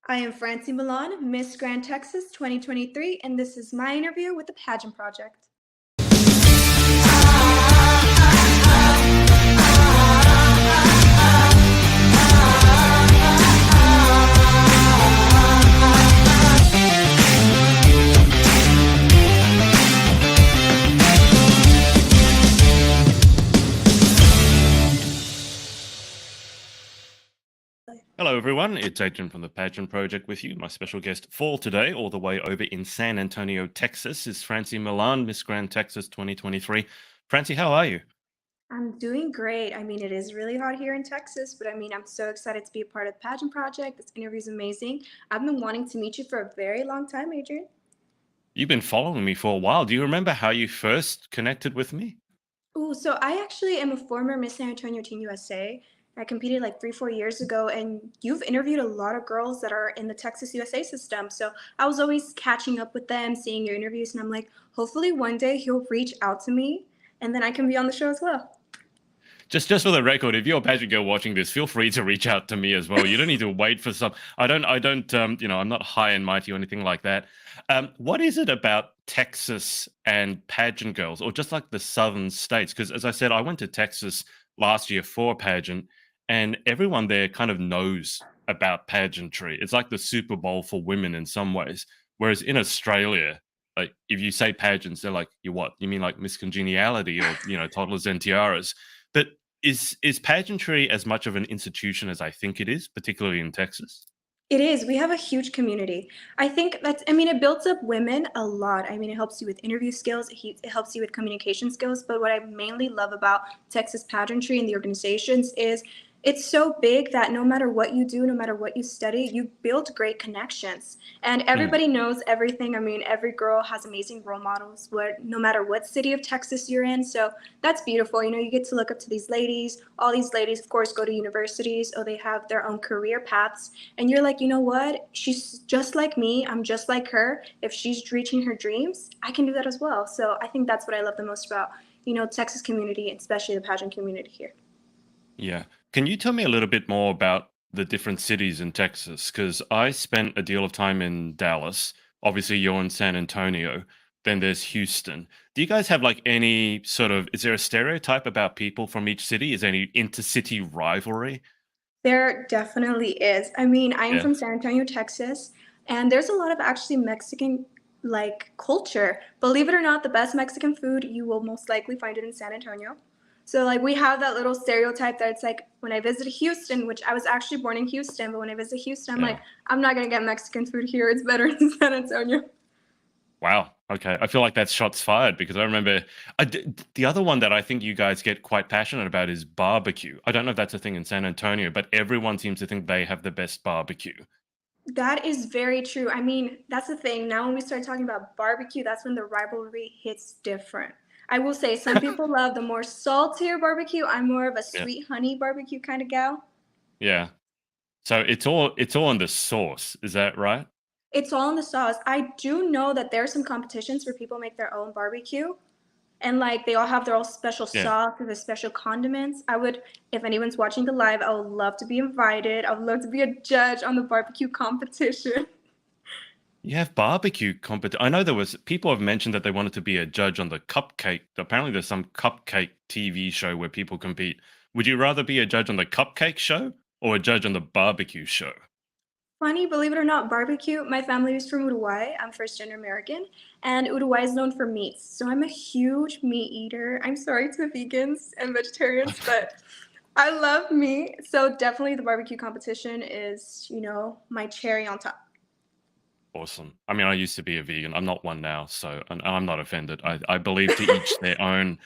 I am Francie Millan, Miss Grand Texas 2023, and this is my interview with the Pageant Project. Hello, everyone. It's Adrian from the Pageant Project with you. My special guest for today, all the way over in San Antonio, Texas, is Francie Millan, Miss Grand Texas 2023. Francie, how are you? I'm doing great. It is really hot here in Texas, but I'm so excited to be a part of the Pageant Project. This interview is amazing. I've been wanting to meet you for a very long time, Adrian. You've been following me for a while. Do you remember how you first connected with me? Oh, so I actually am a former Miss San Antonio Teen USA. I competed like 3, 4 years ago, and you've interviewed a lot of girls that are in the Texas USA system. So I was always catching up with them, seeing your interviews, and I'm like, hopefully one day he'll reach out to me, and then I can be on the show as well. Just for the record, if you're a pageant girl watching this, feel free to reach out to me as well. You don't need to wait for some. I don't. I'm not high and mighty or anything like that. What is it about Texas and pageant girls, or just like the southern states? Because as I said, I went to Texas last year for a pageant, and everyone there kind of knows about pageantry. It's like the Super Bowl for women in some ways. Whereas in Australia, like if you say pageants, they're like, "You what? You mean like Miss Congeniality or toddlers and tiaras?" But is pageantry as much of an institution as I think it is, particularly in Texas? It is. We have a huge community. It builds up women a lot. It helps you with interview skills, it helps you with communication skills. But what I mainly love about Texas pageantry and the organizations is it's so big that no matter what you do, no matter what you study, you build great connections. And Mm. everybody knows everything. Every girl has amazing role models, no matter what city of Texas you're in. So that's beautiful. You get to look up to these ladies. All these ladies, of course, go to universities or they have their own career paths. And you're like, you know what? She's just like me. I'm just like her. If she's reaching her dreams, I can do that as well. So I think that's what I love the most about, Texas community, especially the pageant community here. Yeah. Can you tell me a little bit more about the different cities in Texas? Because I spent a deal of time in Dallas. Obviously, you're in San Antonio. Then there's Houston. Do you guys have like any sort of, is there a stereotype about people from each city? Is there any intercity rivalry? There definitely is. I am Yeah. from San Antonio, Texas, and there's a lot of actually Mexican culture. Believe it or not, the best Mexican food you will most likely find it in San Antonio. So we have that little stereotype that it's like when I visited Houston, which I was actually born in Houston, but when I visit Houston, I'm Yeah. like, I'm not gonna get Mexican food here. It's better in San Antonio. Wow. Okay. I feel like that's shots fired because I remember the other one that I think you guys get quite passionate about is barbecue. I don't know if that's a thing in San Antonio, but everyone seems to think they have the best barbecue. That is very true. That's the thing. Now, when we start talking about barbecue, that's when the rivalry hits different. I will say some people love the more saltier barbecue. I'm more of a Yeah. sweet honey barbecue kind of gal. Yeah. So it's all in the sauce. Is that right? It's all in the sauce. I do know that there are some competitions where people make their own barbecue and they all have their own special Yeah. sauce and the special condiments. If anyone's watching the live, I would love to be invited. I would love to be a judge on the barbecue competition. You have barbecue competition. I know there was people have mentioned that they wanted to be a judge on the cupcake. Apparently, there's some cupcake TV show where people compete. Would you rather be a judge on the cupcake show or a judge on the barbecue show? Funny, believe it or not, barbecue. My family is from Uruguay. I'm first gen American, and Uruguay is known for meats. So I'm a huge meat eater. I'm sorry to vegans and vegetarians, but I love meat. So definitely the barbecue competition is, my cherry on top. Awesome. I mean, I used to be a vegan. I'm not one now, so and I'm not offended. I believe to each their own.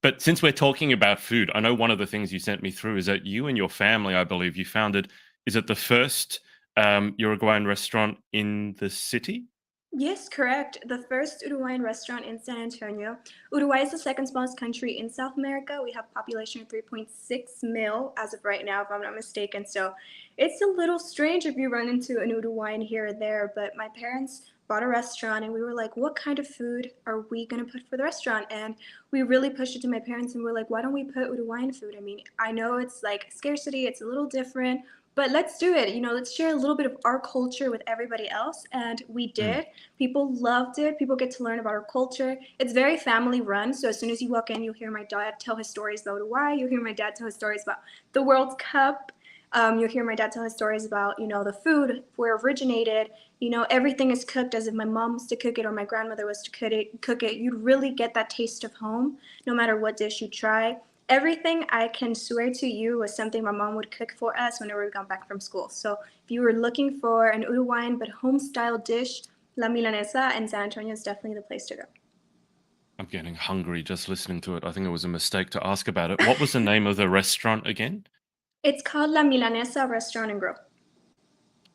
But since we're talking about food, I know one of the things you sent me through is that you and your family, I believe, you founded. Is it the first Uruguayan restaurant in the city? Yes, correct. The first Uruguayan restaurant in San Antonio. Uruguay is the second smallest country in South America. We have a population of 3.6 mil as of right now, if I'm not mistaken. So it's a little strange if you run into an Uruguayan here or there. But my parents bought a restaurant and we were like, what kind of food are we going to put for the restaurant? And we really pushed it to my parents and we're like, why don't we put Uruguayan food? I know it's like scarcity, it's a little different, but let's do it. Let's share a little bit of our culture with everybody else. And we Mm. did. People loved it. People get to learn about our culture. It's very family run. So as soon as you walk in, you'll hear my dad tell his stories about Uruguay. You'll hear my dad tell his stories about the World Cup. You'll hear my dad tell his stories about, the food, where it originated. Everything is cooked as if my mom was to cook it or my grandmother was to cook it. You'd really get that taste of home, no matter what dish you try. Everything I can swear to you was something my mom would cook for us whenever we got back from school. So if you were looking for an Uruguayan but home style dish, La Milanesa in San Antonio is definitely the place to go. I'm getting hungry just listening to it. I think it was a mistake to ask about it. What was the name of the restaurant again? It's called La Milanesa Restaurant and Grill.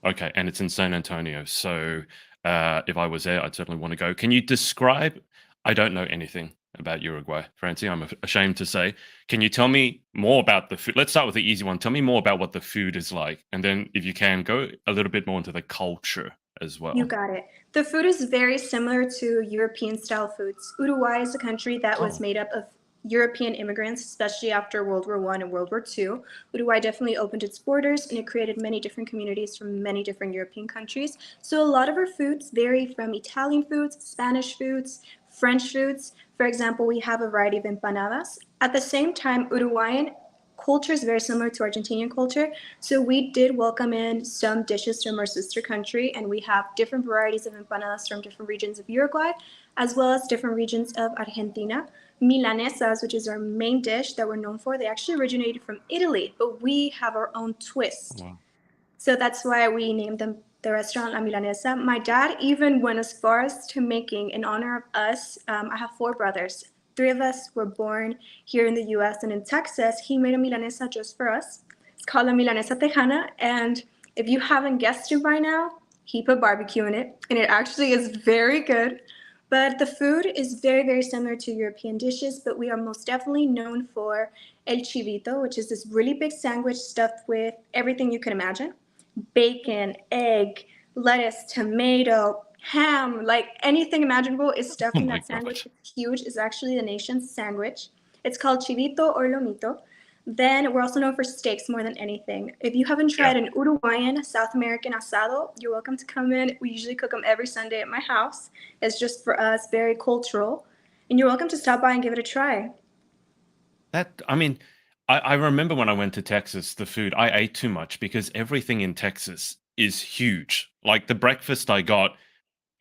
Okay, and it's in San Antonio. So if I was there, I'd certainly want to go. Can you describe? I don't know anything about Uruguay, Francie. I'm ashamed to say. Can you tell me more about the food? Let's start with the easy one. Tell me more about what the food is like, and then if you can, go a little bit more into the culture as You well. got it. The food is very similar to European style foods. Uruguay is a country that was Oh, made up of European immigrants, especially after World War I and World War II. Uruguay definitely opened its borders and it created many different communities from many different European countries. So a lot of our foods vary from Italian foods, Spanish foods, French foods. For example, we have a variety of empanadas. At the same time, Uruguayan culture is very similar to Argentinian culture. So we did welcome in some dishes from our sister country, and we have different varieties of empanadas from different regions of Uruguay, as well as different regions of Argentina. Milanesas, which is our main dish that we're known for, they actually originated from Italy, but we have our own twist. wow. So that's why we named them the restaurant La Milanesa. My dad even went as far as to making, in honor of us, I have four brothers. Three of us were born here in the US and in Texas. He made a Milanesa just for us. It's called La Milanesa Tejana. And if you haven't guessed it by now, he put barbecue in it. And it actually is very good. But the food is very, very similar to European dishes, but we are most definitely known for el chivito, which is this really big sandwich stuffed with everything you can imagine: bacon, egg, lettuce, tomato, ham, like anything imaginable is Oh stuffed in my that sandwich. gosh. It's huge. It's actually the nation's sandwich. It's called chivito or lomito. Then we're also known for steaks more than anything. If you haven't Yeah. tried an Uruguayan South American asado, you're welcome to come in. We usually cook them every Sunday at my house. It's just for us, very cultural. And you're welcome to stop by and give it a try. I mean, I remember when I went to Texas, the food, I ate too much because everything in Texas is huge. Like the breakfast I got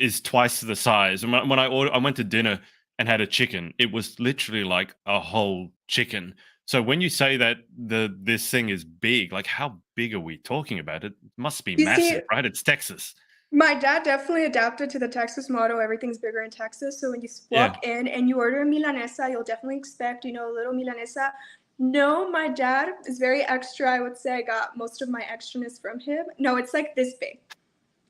is twice the size. And when I went to dinner and had a chicken, it was literally like a whole chicken. So when you say that this thing is big, like how big are we talking about? It must be You see, massive, right? It's Texas. my dad definitely adapted to the Texas motto, everything's bigger in Texas. So when you Yeah. walk in and you order a milanesa, you'll definitely expect, a little milanesa. No, my dad is very extra. I would say I got most of my extraness from him. No, it's like this big.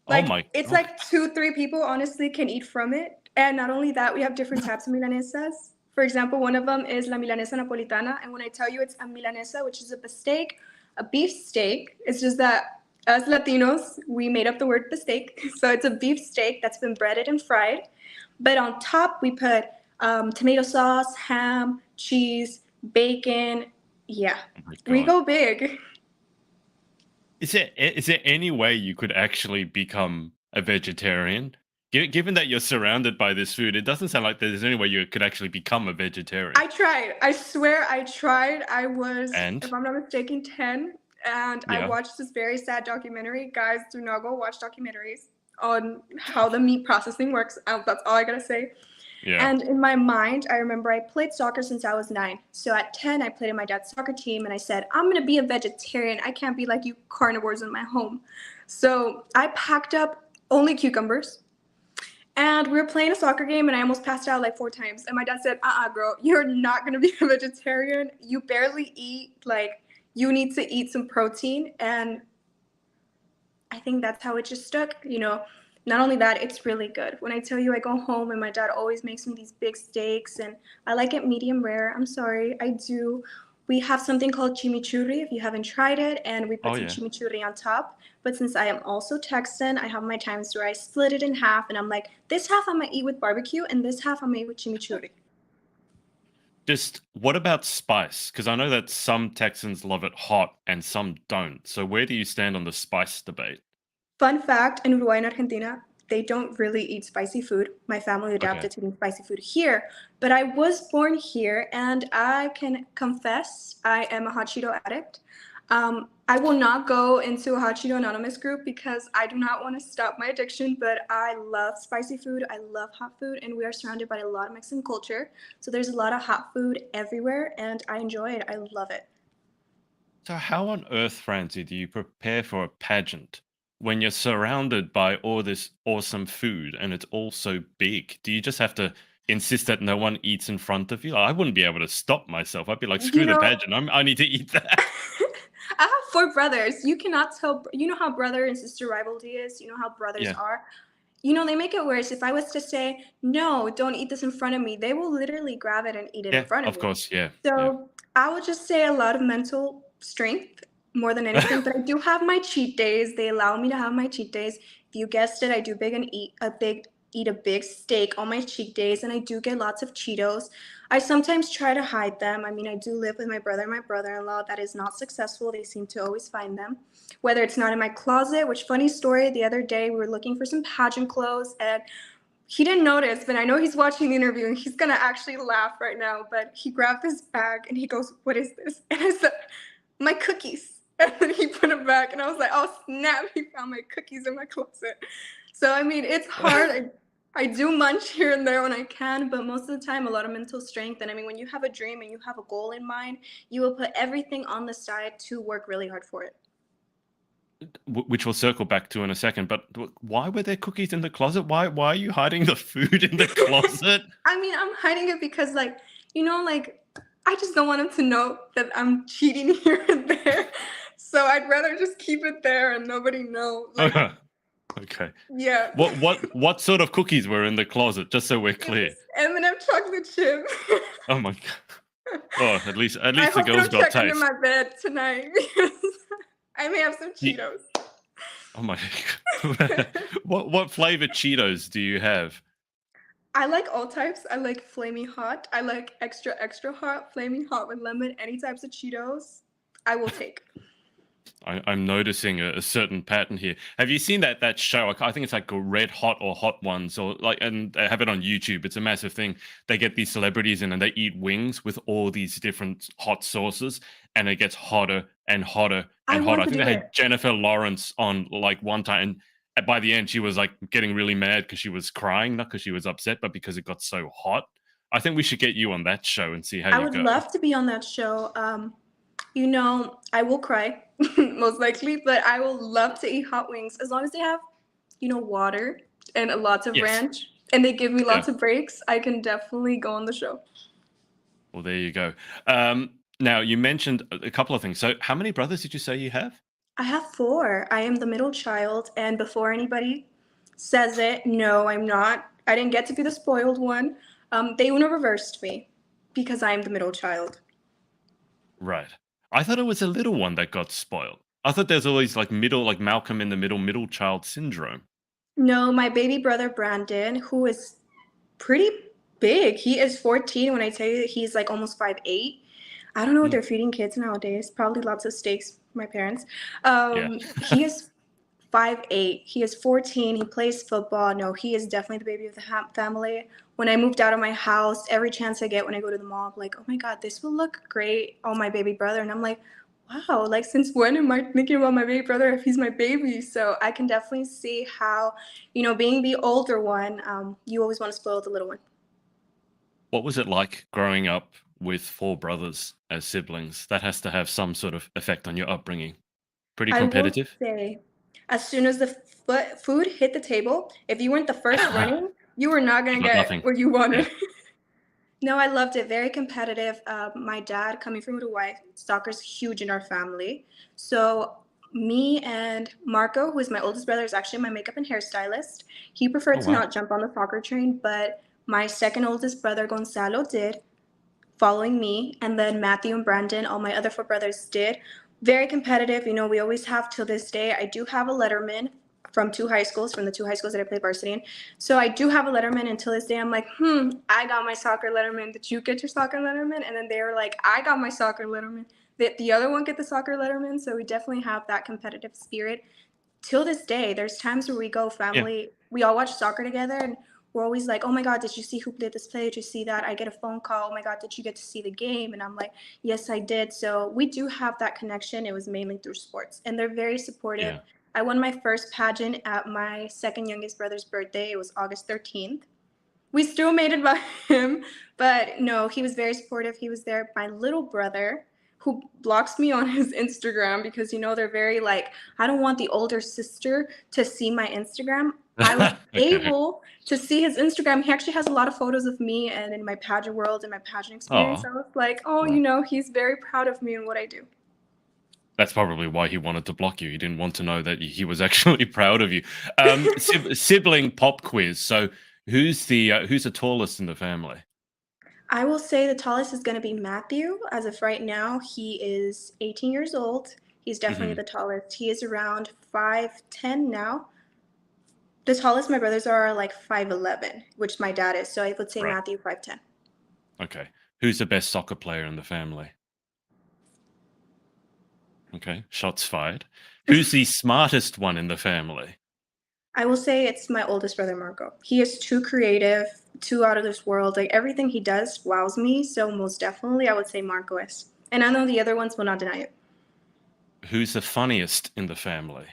Oh Like, my it's god. like 2, 3 people honestly can eat from it. And not only that, we have different types of milanesas. For example, one of them is la milanesa napolitana. And when I tell you it's a milanesa, which is a beef steak, it's just that us Latinos, we made up the word bistec. So it's a beef steak that's been breaded and fried. But on top, we put tomato sauce, ham, cheese, bacon. Yeah, Oh my we god. go big. Is there any way you could actually become a vegetarian? Given that you're surrounded by this food, it doesn't sound like there's any way you could actually become a vegetarian. I tried. I swear I tried. I was, if And I'm not mistaken, 10, and I yeah, watched this very sad documentary. Guys, do not go watch documentaries on how the meat processing works. That's all I gotta say. yeah. And in my mind, I remember I played soccer since I was 9. So at 10, I played in my dad's soccer team, and I said, I'm gonna be a vegetarian. I can't be like you carnivores in my home. So I packed up only cucumbers, and we were playing a soccer game, and I almost passed out like 4 times. And my dad said, girl, you're not going to be a vegetarian. You barely eat. Like, you need to eat some protein. And I think that's how it just stuck. Not only that, it's really good. When I tell you I go home and my dad always makes me these big steaks, and I like it medium rare. I'm sorry, I do. We have something called chimichurri if you haven't tried it, and we Oh put some yeah. chimichurri on top. But since I am also Texan, I have my times where I split it in half, and I'm like, this half I'm gonna eat with barbecue, and this half I'm gonna eat with chimichurri. Just what about spice? Because I know that some Texans love it hot and some don't. So where do you stand on the spice debate? Fun fact, in Uruguay and Argentina, they don't really eat spicy food. My family Okay. adapted to eating spicy food here, but I was born here and I can confess I am a hot Cheeto addict. I will not go into a hot Cheeto Anonymous group because I do not want to stop my addiction, but I love spicy food. I love hot food, and we are surrounded by a lot of Mexican culture. So there's a lot of hot food everywhere, and I enjoy it. I love it. So how on earth, Francie, do you prepare for a pageant when you're surrounded by all this awesome food and it's all so big? Do you just have to insist that no one eats in front of you? I wouldn't be able to stop myself. I'd be like, You screw the know, pageant. I need to eat that. I have four brothers. You cannot tell. You know how brother and sister rivalry is. You know how brothers Yeah. are. They make it worse. If I was to say, no, don't eat this in front of me, they will literally grab it and eat it in Yeah, front of of me. course. Yeah. Yeah. So I would just say a lot of mental strength more than anything. But I do have my cheat days. They allow me to have my cheat days. If you guessed it, I do big and eat a big steak on my cheat days, and I do get lots of Cheetos. I sometimes try to hide them. I mean, I do live with my brother and my brother-in-law. That is not successful. They seem to always find them. Whether it's not in my closet, which funny story, the other day we were looking for some pageant clothes and he didn't notice, but I know he's watching the interview and he's gonna actually laugh right now. But he grabbed this bag and he goes, "What is this?" And I said, "My cookies." And then he put it back and I was like, "Oh snap, he found my cookies in my closet." So I mean, it's hard. I do munch here and there when I can, but most of the time, a lot of mental strength. And I mean, when you have a dream and you have a goal in mind, you will put everything on the side to work really hard for it. Which we'll circle back to in a second. But why were there cookies in the closet? Why are you hiding the food in the closet? I mean, I'm hiding it because, like, like, I just don't want him to know that I'm cheating here and there. So I'd rather just keep it there and nobody know. Like, Okay. yeah, What sort of cookies were in the closet? Just so we're it was clear. M&M chocolate chip. Oh my god. Oh, at I least the hope you girls don't got check under taste. my bed tonight because I may have some Ye- Cheetos. Oh my god. What flavor Cheetos do you have? I like all types. I like flaming hot. I like extra, extra hot, flaming hot with lemon. Any types of Cheetos, I will take. I'm noticing a certain pattern here. Have you seen that show? I think it's like Red Hot or Hot Ones, or like, and they have it on YouTube. It's a massive thing. They get these celebrities in and they eat wings with all these different hot sauces, and it gets hotter and hotter I and hotter. want I to think they do had it. Jennifer Lawrence on like one time, and by the end she was like getting really mad because she was crying, not because she was upset, but because it got so hot. I think we should get you on that show and see how I you would go. love to be on that show. I will cry most likely, but I will love to eat hot wings as long as they have, water and lots of Yes. ranch and they give me Yeah. lots of breaks. I can definitely go on the show. Well, there you go. Now you mentioned a couple of things. So, how many brothers did you say you have? I have four. I am the middle child, and before anybody says it, no, I'm not. I didn't get to be the spoiled one. They reversed me because I am the middle child. Right. I thought it was a little one that got spoiled. I thought there's always like middle, like Malcolm in the middle child syndrome. No, my baby brother Brandon, who is pretty big. He is 14 when I tell you that he's like almost 5'8". I don't know what Mm, they're feeding kids nowadays. Probably lots of steaks, my parents. yeah. He is 5'8". He is 14. He plays football. No, he is definitely the baby of the family. When I moved out of my house, every chance I get when I go to the mall, I'm like, oh my God, this will look great on my baby brother. And I'm like, wow, like since when am I thinking about my baby brother if he's my baby? So I can definitely see how, being the older one, you always want to spoil the little one. What was it like growing up with four brothers as siblings? That has to have some sort of effect on your upbringing. Pretty I will competitive? say, as soon as the food hit the table, if you weren't the first running, you were not You going to got get nothing. what you Yeah. wanted. No, I loved it. Very competitive. My dad, coming from Uruguay, soccer's huge in our family. So me and Marco, who is my oldest brother, is actually my makeup and hairstylist. He preferred Oh, to wow. not jump on the soccer train, but my second oldest brother, Gonzalo, did, following me. And then Matthew and Brandon, all my other four brothers did. Very competitive. We always have till this day. I do have a Letterman from the two high schools that I played varsity in. So I do have a letterman, and till this day I'm like, I got my soccer letterman. Did you get your soccer letterman? And then they were like, I got my soccer letterman. Did the other one get the soccer letterman? So we definitely have that competitive spirit. Till this day, there's times where we go Yeah. family, we all watch soccer together, and we're always like, oh my God, did you see who played this play? Did you see that? I get a phone call. Oh my God, did you get to see the game? And I'm like, yes, I did. So we do have that connection. It was mainly through sports, and they're very supportive. Yeah. I won my first pageant at my second youngest brother's birthday. It was August 13th. We still made it by him, but no, he was very supportive. He was there. My little brother, who blocks me on his Instagram because they're very like, I don't want the older sister to see my Instagram. I was Okay. able to see his Instagram. He actually has a lot of photos of me and in my pageant world and my pageant experience. Oh, I was like, oh, right. he's very proud of me and what I do. That's probably why he wanted to block you. He didn't want to know that he was actually proud of you. Sibling pop quiz. So who's the tallest in the family? I will say the tallest is going to be Matthew. As of right now, he is 18 years old. He's definitely Hmm. the tallest. He is around 5'10" now. The tallest my brothers are like 5'11", which my dad is. So I would say Right. Matthew 5'10". Okay. Who's the best soccer player in the family? Okay. Shots fired. Who's the smartest one in the family? I will say it's my oldest brother, Marco. He is too creative, too out of this world. Like everything he does wows me. So most definitely, I would say Marco is. And I know the other ones will not deny it. Who's the funniest in the family?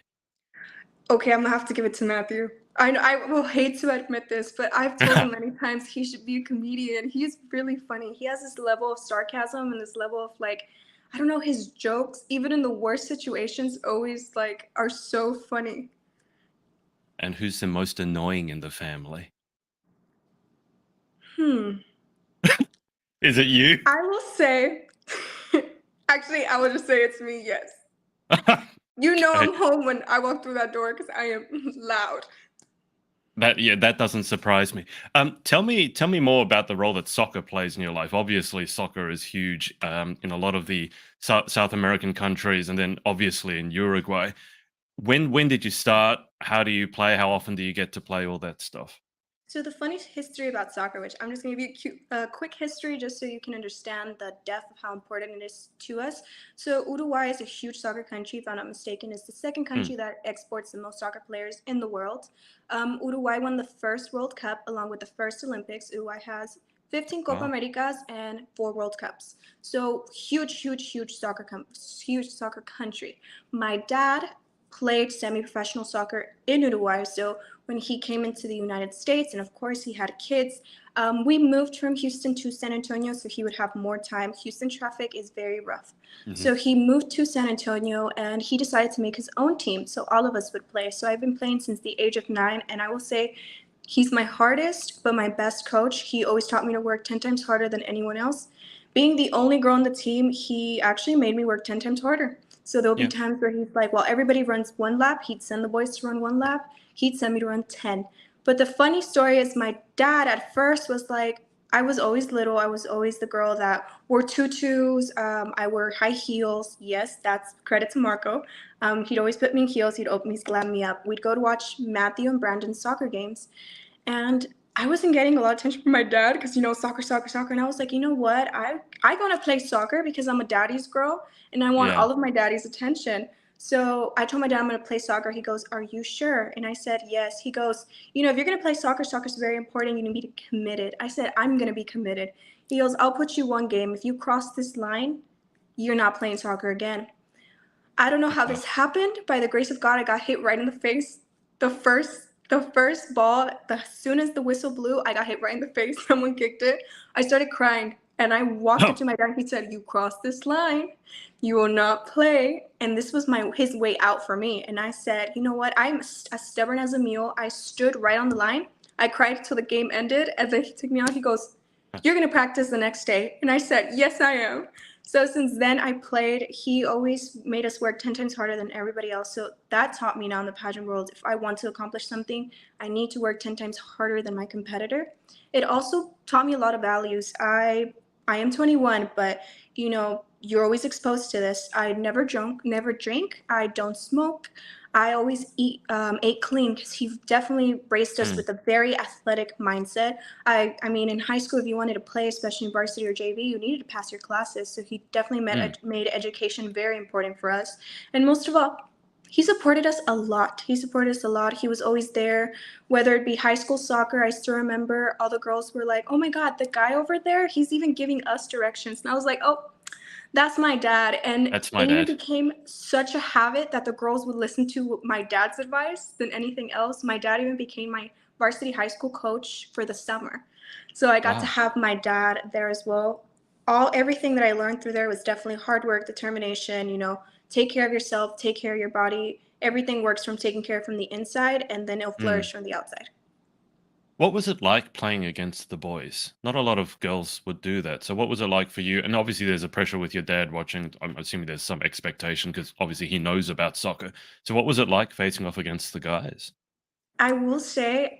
Okay, I'm gonna have to give it to Matthew. I know I will hate to admit this, but I've told him many times he should be a comedian. He's really funny. He has this level of sarcasm and this level of like, I don't know, his jokes, even in the worst situations, always like are so funny. And who's the most annoying in the family? Hmm. Is it you? I will say, actually, I will just say it's me. Yes. Okay. I'm home when I walk through that door because I am loud. That doesn't surprise me. Tell me more about the role that soccer plays in your life. Obviously, soccer is huge in a lot of the South American countries, and then obviously in Uruguay. When did you start? How do you play? How often do you get to play all that stuff? So the funny history about soccer, which I'm just going to give you a quick history just so you can understand the depth of how important it is to us. So Uruguay is a huge soccer country, if I'm not mistaken. It's the second Hmm. country that exports the most soccer players in the world. Uruguay won the first World Cup along with the first Olympics. Uruguay has 15 Copa Wow. Americas and 4 World Cups. So huge, huge, huge soccer country. My dad played semi-professional soccer in Uruguay. So when he came into the United States, and of course he had kids, we moved from Houston to San Antonio so he would have more time. Houston traffic is very rough. Hmm. So he moved to San Antonio and he decided to make his own team so all of us would play. So I've been playing since the age of 9, and I will say he's my hardest but my best coach. He always taught me to work 10 times harder than anyone else. Being the only girl on the team, he actually made me work 10 times harder. So there'll be Yeah. times where he's like, while everybody runs 1 lap, he'd send the boys to run 1 lap. He'd send me to run 10. But the funny story is my dad at first was like, I was always little. I was always the girl that wore tutus. I wore high heels. Yes, that's credit to Marco. He'd always put me in heels. He'd always glam me up. We'd go to watch Matthew and Brandon's soccer games. And I wasn't getting a lot of attention from my dad because soccer, soccer, soccer. And I was like, you know what? I want to play soccer because I'm a daddy's girl and I want Yeah. all of my daddy's attention. So I told my dad I'm going to play soccer. He goes, "Are you sure?" And I said, "Yes." He goes, "If you're going to play soccer, soccer is very important. You need to be committed." I said, "I'm going to be committed." He goes, "I'll put you one game. If you cross this line, you're not playing soccer again." I don't know how Wow. this happened. By the grace of God, I got hit right in the face. The first ball, as soon as the whistle blew, I got hit right in the face. Someone kicked it. I started crying and I walked up Oh. to my dad. He said, "You crossed this line. You will not play." And this was his way out for me. And I said, "You know what? I'm as stubborn as a mule." I stood right on the line. I cried till the game ended. And then he took me out. He goes, "You're going to practice the next day." And I said, "Yes, I am." So since then I played. He always made us work 10 times harder than everybody else. So that taught me now in the pageant world, if I want to accomplish something, I need to work 10 times harder than my competitor. It also taught me a lot of values. I am 21, but you're always exposed to this. I never drink, I don't smoke. I always ate clean because he definitely raised us Mm, with a very athletic mindset. I mean, in high school, if you wanted to play, especially in varsity or JV, you needed to pass your classes. So he definitely mm. made education very important for us. And most of all, he supported us a lot. He supported us a lot. He was always there, whether it be high school soccer. I still remember all the girls were like, "Oh my God, the guy over there, he's even giving us directions." And I was like, "Oh, that's my dad." And That's it my even dad. became such a habit that the girls would listen to my dad's advice than anything else. My dad even became my varsity high school coach for the summer. So I got to Wow. have my dad there as well. Everything that I learned through there was definitely hard work, determination, take care of yourself, take care of your body. Everything works from taking care from the inside and then it'll Mm. flourish from the outside. What was it like playing against the boys? Not a lot of girls would do that. So what was it like for you? And obviously there's a pressure with your dad watching. I'm assuming there's some expectation because obviously he knows about soccer. So what was it like facing off against the guys? I will say,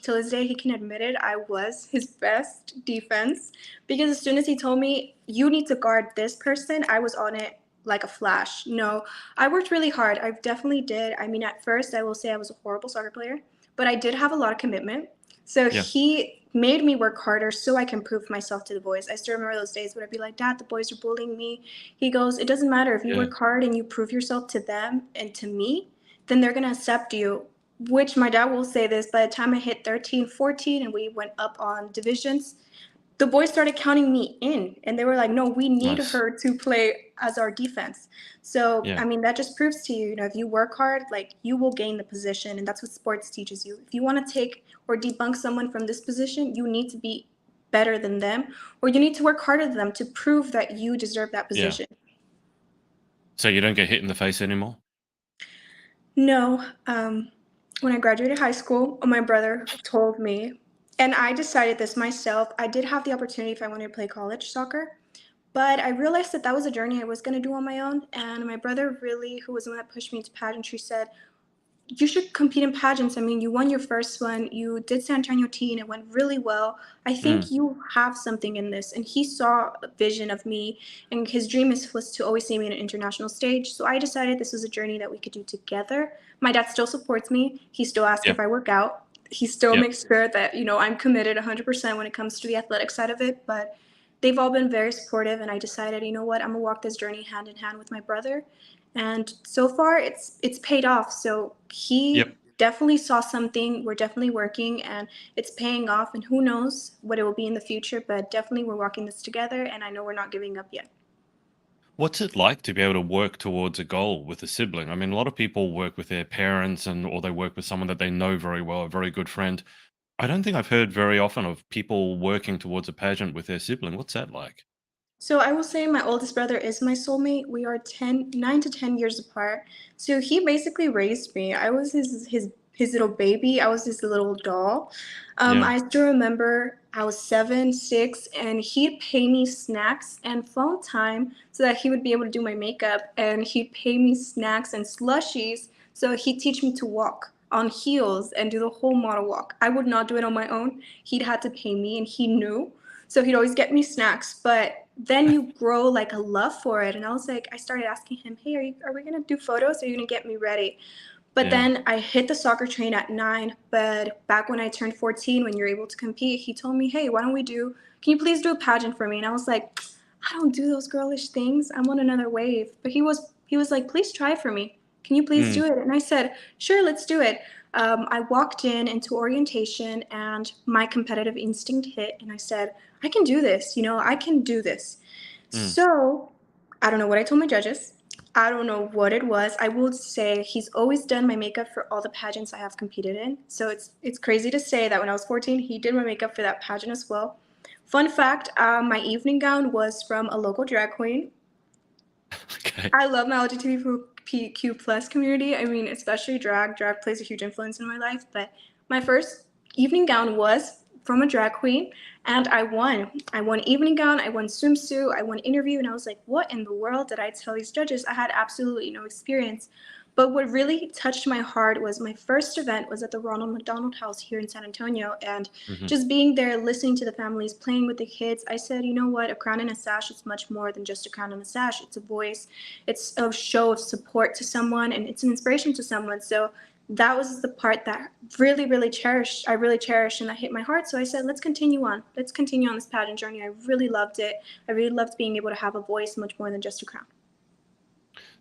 till this day, he can admit it. I was his best defense because as soon as he told me, you need to guard this person, I was on it like a flash. No, I worked really hard. I definitely did. I mean, at first, I will say I was a horrible soccer player, but I did have a lot of commitment. So Yeah. he made me work harder so I can prove myself to the boys. I still remember those days when I'd be like, Dad, the boys are bullying me. He goes, it doesn't matter. If you Yeah. work hard and you prove yourself to them and to me, then they're going to accept you, which my dad will say this, by the time I hit 13, 14, and we went up on divisions, the boys started counting me in and they were like, no, we need Nice. her to play as our defense. So, Yeah. I mean, that just proves to you, if you work hard, like you will gain the position. And that's what sports teaches you. If you want to take or debunk someone from this position, you need to be better than them or you need to work harder than them to prove that you deserve that Yeah. position. So you don't get hit in the face anymore? No, when I graduated high school, my brother told me, and I decided this myself. I did have the opportunity if I wanted to play college soccer, but I realized that that was a journey I was going to do on my own. And my brother, really, who was the one that pushed me into pageantry, said, you should compete in pageants. I mean, you won your first one, you did San Antonio teen, it went really well. I Mm. think you have something in this. And he saw a vision of me, and his dream was to always see me on an international stage. So I decided this was a journey that we could do together. My dad still supports me. He still asks Yep. if I work out. He still Yep. makes sure that, I'm committed 100% when it comes to the athletic side of it. But they've all been very supportive. And I decided, you know what, I'm going to walk this journey hand in hand with my brother, and so far it's paid off. So Yep. he definitely saw something. We're definitely working and it's paying off, and who knows what it will be in the future, but definitely we're walking this together and I know we're not giving up yet. What's it like to be able to work towards a goal with a sibling? I mean, a lot of people work with their parents and or they work with someone that they know very well, a very good friend. I don't think I've heard very often of people working towards a pageant with their sibling. What's that like? So I will say my oldest brother is my soulmate. We are 9 to 10 years apart. So he basically raised me. I was his little baby. I was his little doll. Yeah. I still remember I was 7, 6, and he'd pay me snacks and phone time so that he would be able to do my makeup. And he'd pay me snacks and slushies so he'd teach me to walk on heels and do the whole model walk. I would not do it on my own. He'd had to pay me, and he knew. So he'd always get me snacks, but then you grow like a love for it. And I was like, I started asking him, hey, are we gonna do photos? Are you gonna get me ready? But Yeah. then I hit the soccer train at 9. But back when I turned 14, when you're able to compete, he told me, hey, can you please do a pageant for me? And I was like, I don't do those girlish things. I'm on another wave. But he was like, please try for me. Can you please Mm. do it? And I said, sure, let's do it. I walked into orientation and my competitive instinct hit, and I said, I can do this. I can do this. Mm. So I don't know what I told my judges. I don't know what it was. I will say he's always done my makeup for all the pageants I have competed in. So it's crazy to say that when I was 14, he did my makeup for that pageant as well. Fun fact, my evening gown was from a local drag queen. Okay. I love my LGBTQ plus community. I mean, especially drag. Drag plays a huge influence in my life. But my first evening gown was from a drag queen, and I won. I won evening gown, I won swimsuit, I won interview, and I was like, what in the world did I tell these judges? I had absolutely no experience. But what really touched my heart was my first event was at the Ronald McDonald House here in San Antonio. And Hmm. just being there, listening to the families, playing with the kids, I said, you know what? A crown and a sash is much more than just a crown and a sash. It's a voice, it's a show of support to someone, and it's an inspiration to someone. So that was the part that really, really cherished. I really cherished, and that hit my heart. So I said, let's continue on. Let's continue on this pageant journey. I really loved it. I really loved being able to have a voice much more than just a crown.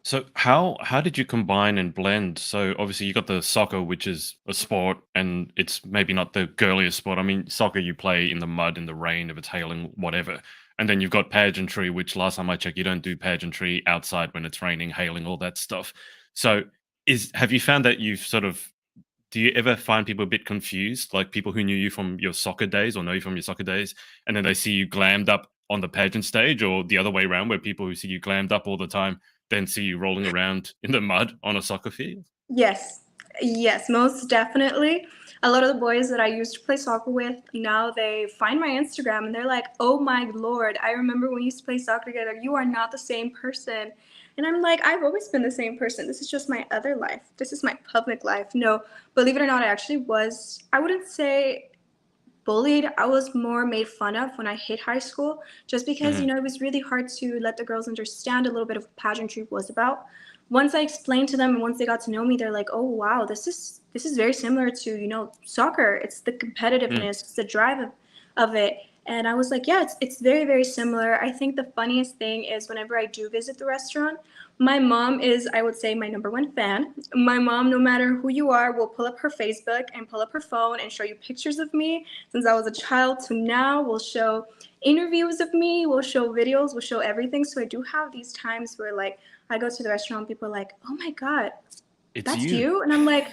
So how did you combine and blend? So obviously you got the soccer, which is a sport, and it's maybe not the girliest sport. I mean, soccer you play in the mud, in the rain, if it's hailing, whatever. And then you've got pageantry, which last time I checked, you don't do pageantry outside when it's raining, hailing, all that stuff. So is have you found that you've sort of do you ever find people a bit confused, like people who knew you from your soccer days or know you from your soccer days, and then they see you glammed up on the pageant stage, or the other way around, where people who see you glammed up all the time then see you rolling around in the mud on a soccer field? Yes. Yes, most definitely. A lot of the boys that I used to play soccer with, now they find my Instagram and they're like, "Oh my Lord, I remember when we used to play soccer together. You are not the same person." And I'm like, "I've always been the same person. This is just my other life. This is my public life." No, believe it or not, I actually was, I wouldn't say bullied. I was more made fun of when I hit high school, just because, Mhm. it was really hard to let the girls understand a little bit of what pageantry was about. Once I explained to them and once they got to know me, they're like, "Oh wow, this is very similar to, soccer. It's the Mm. competitiveness, it's the drive of it." And I was like, "Yeah, it's very, very similar." I think the funniest thing is whenever I do visit the restaurant, my mom is, I would say, my number one fan. My mom, no matter who you are, will pull up her Facebook and pull up her phone and show you pictures of me since I was a child to now. We'll show interviews of me, we'll show videos, we'll show everything. So I do have these times where, like, I go to the restaurant, people are like, "Oh my God, It's that's you. you?" And I'm like,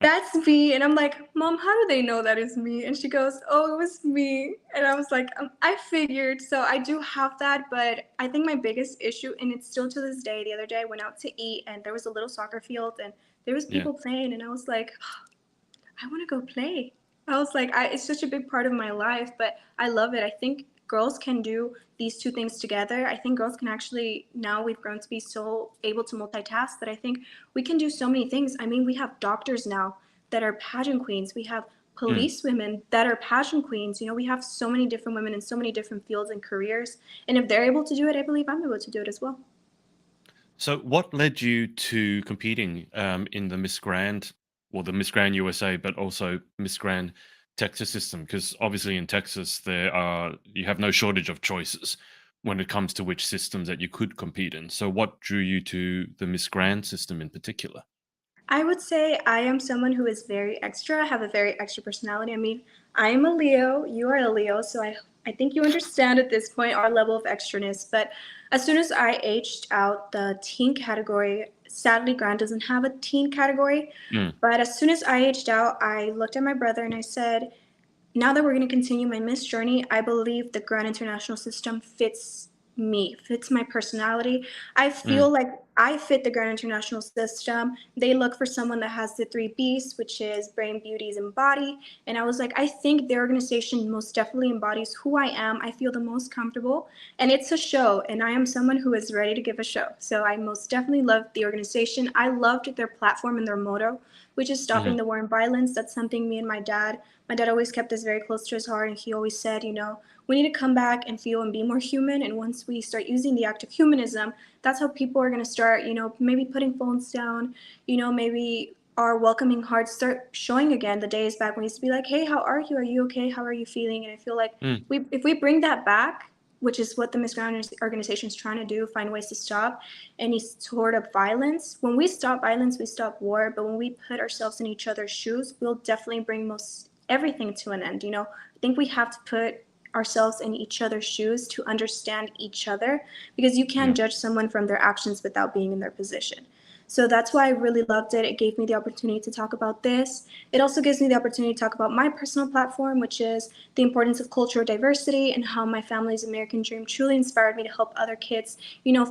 "That's me." And I'm like, "Mom, how do they know that is me?" And she goes, "Oh, it was me." And I was like, I figured. So I do have that. But I think my biggest issue, and it's still to this day, the other day I went out to eat and there was a little soccer field and there was Yeah. people playing. And I was like, I want to go play. I was like, it's such a big part of my life, but I love it. I think girls can do these two things together. I think girls can actually, now we've grown to be so able to multitask that I think we can do so many things. I mean, we have doctors now that are pageant queens. We have Mm. police women that are pageant queens. We have so many different women in so many different fields and careers. And if they're able to do it, I believe I'm able to do it as well. So what led you to competing in the Miss Grand, or the Miss Grand USA, but also Miss Grand Texas system? Because obviously in Texas you have no shortage of choices when it comes to which systems that you could compete in. So what drew you to the Miss Grand system in particular? I would say I am someone who is very extra, have a very extra personality. I mean, I am a Leo, you are a Leo, so I think you understand at this point our level of extraness. But as soon as I aged out the teen category, sadly, Grant doesn't have a teen category. Mm. But as soon as I aged out, I looked at my brother and I said, now that we're going to continue my Miss journey, I believe the Grand International system fits me, fits my personality. I Mm. feel like I fit the Grand International system. They look for someone that has the three B's, which is brain, beauties, and body. And I was like, I think the organization most definitely embodies who I am. I feel the most comfortable. And it's a show, and I am someone who is ready to give a show. So I most definitely loved the organization. I loved their platform and their motto, which is stopping Mhm. the war and violence. That's something me and my dad always kept this very close to his heart, and he always said, we need to come back and feel and be more human. And once we start using the act of humanism, that's how people are going to start, maybe putting phones down, maybe our welcoming hearts start showing again. The days back when we used to be like, "Hey, how are you? Are you okay? How are you feeling?" And I feel like Mm. if we bring that back, which is what the Miss Grand organization is trying to do, find ways to stop any sort of violence. When we stop violence, we stop war. But when we put ourselves in each other's shoes, we'll definitely bring most everything to an end. I think we have to put ourselves in each other's shoes to understand each other, because you Yeah. can't judge someone from their actions without being in their position. So that's why I really loved it. It gave me the opportunity to talk about this. It also gives me the opportunity to talk about my personal platform, which is the importance of cultural diversity and how my family's American dream truly inspired me to help other kids,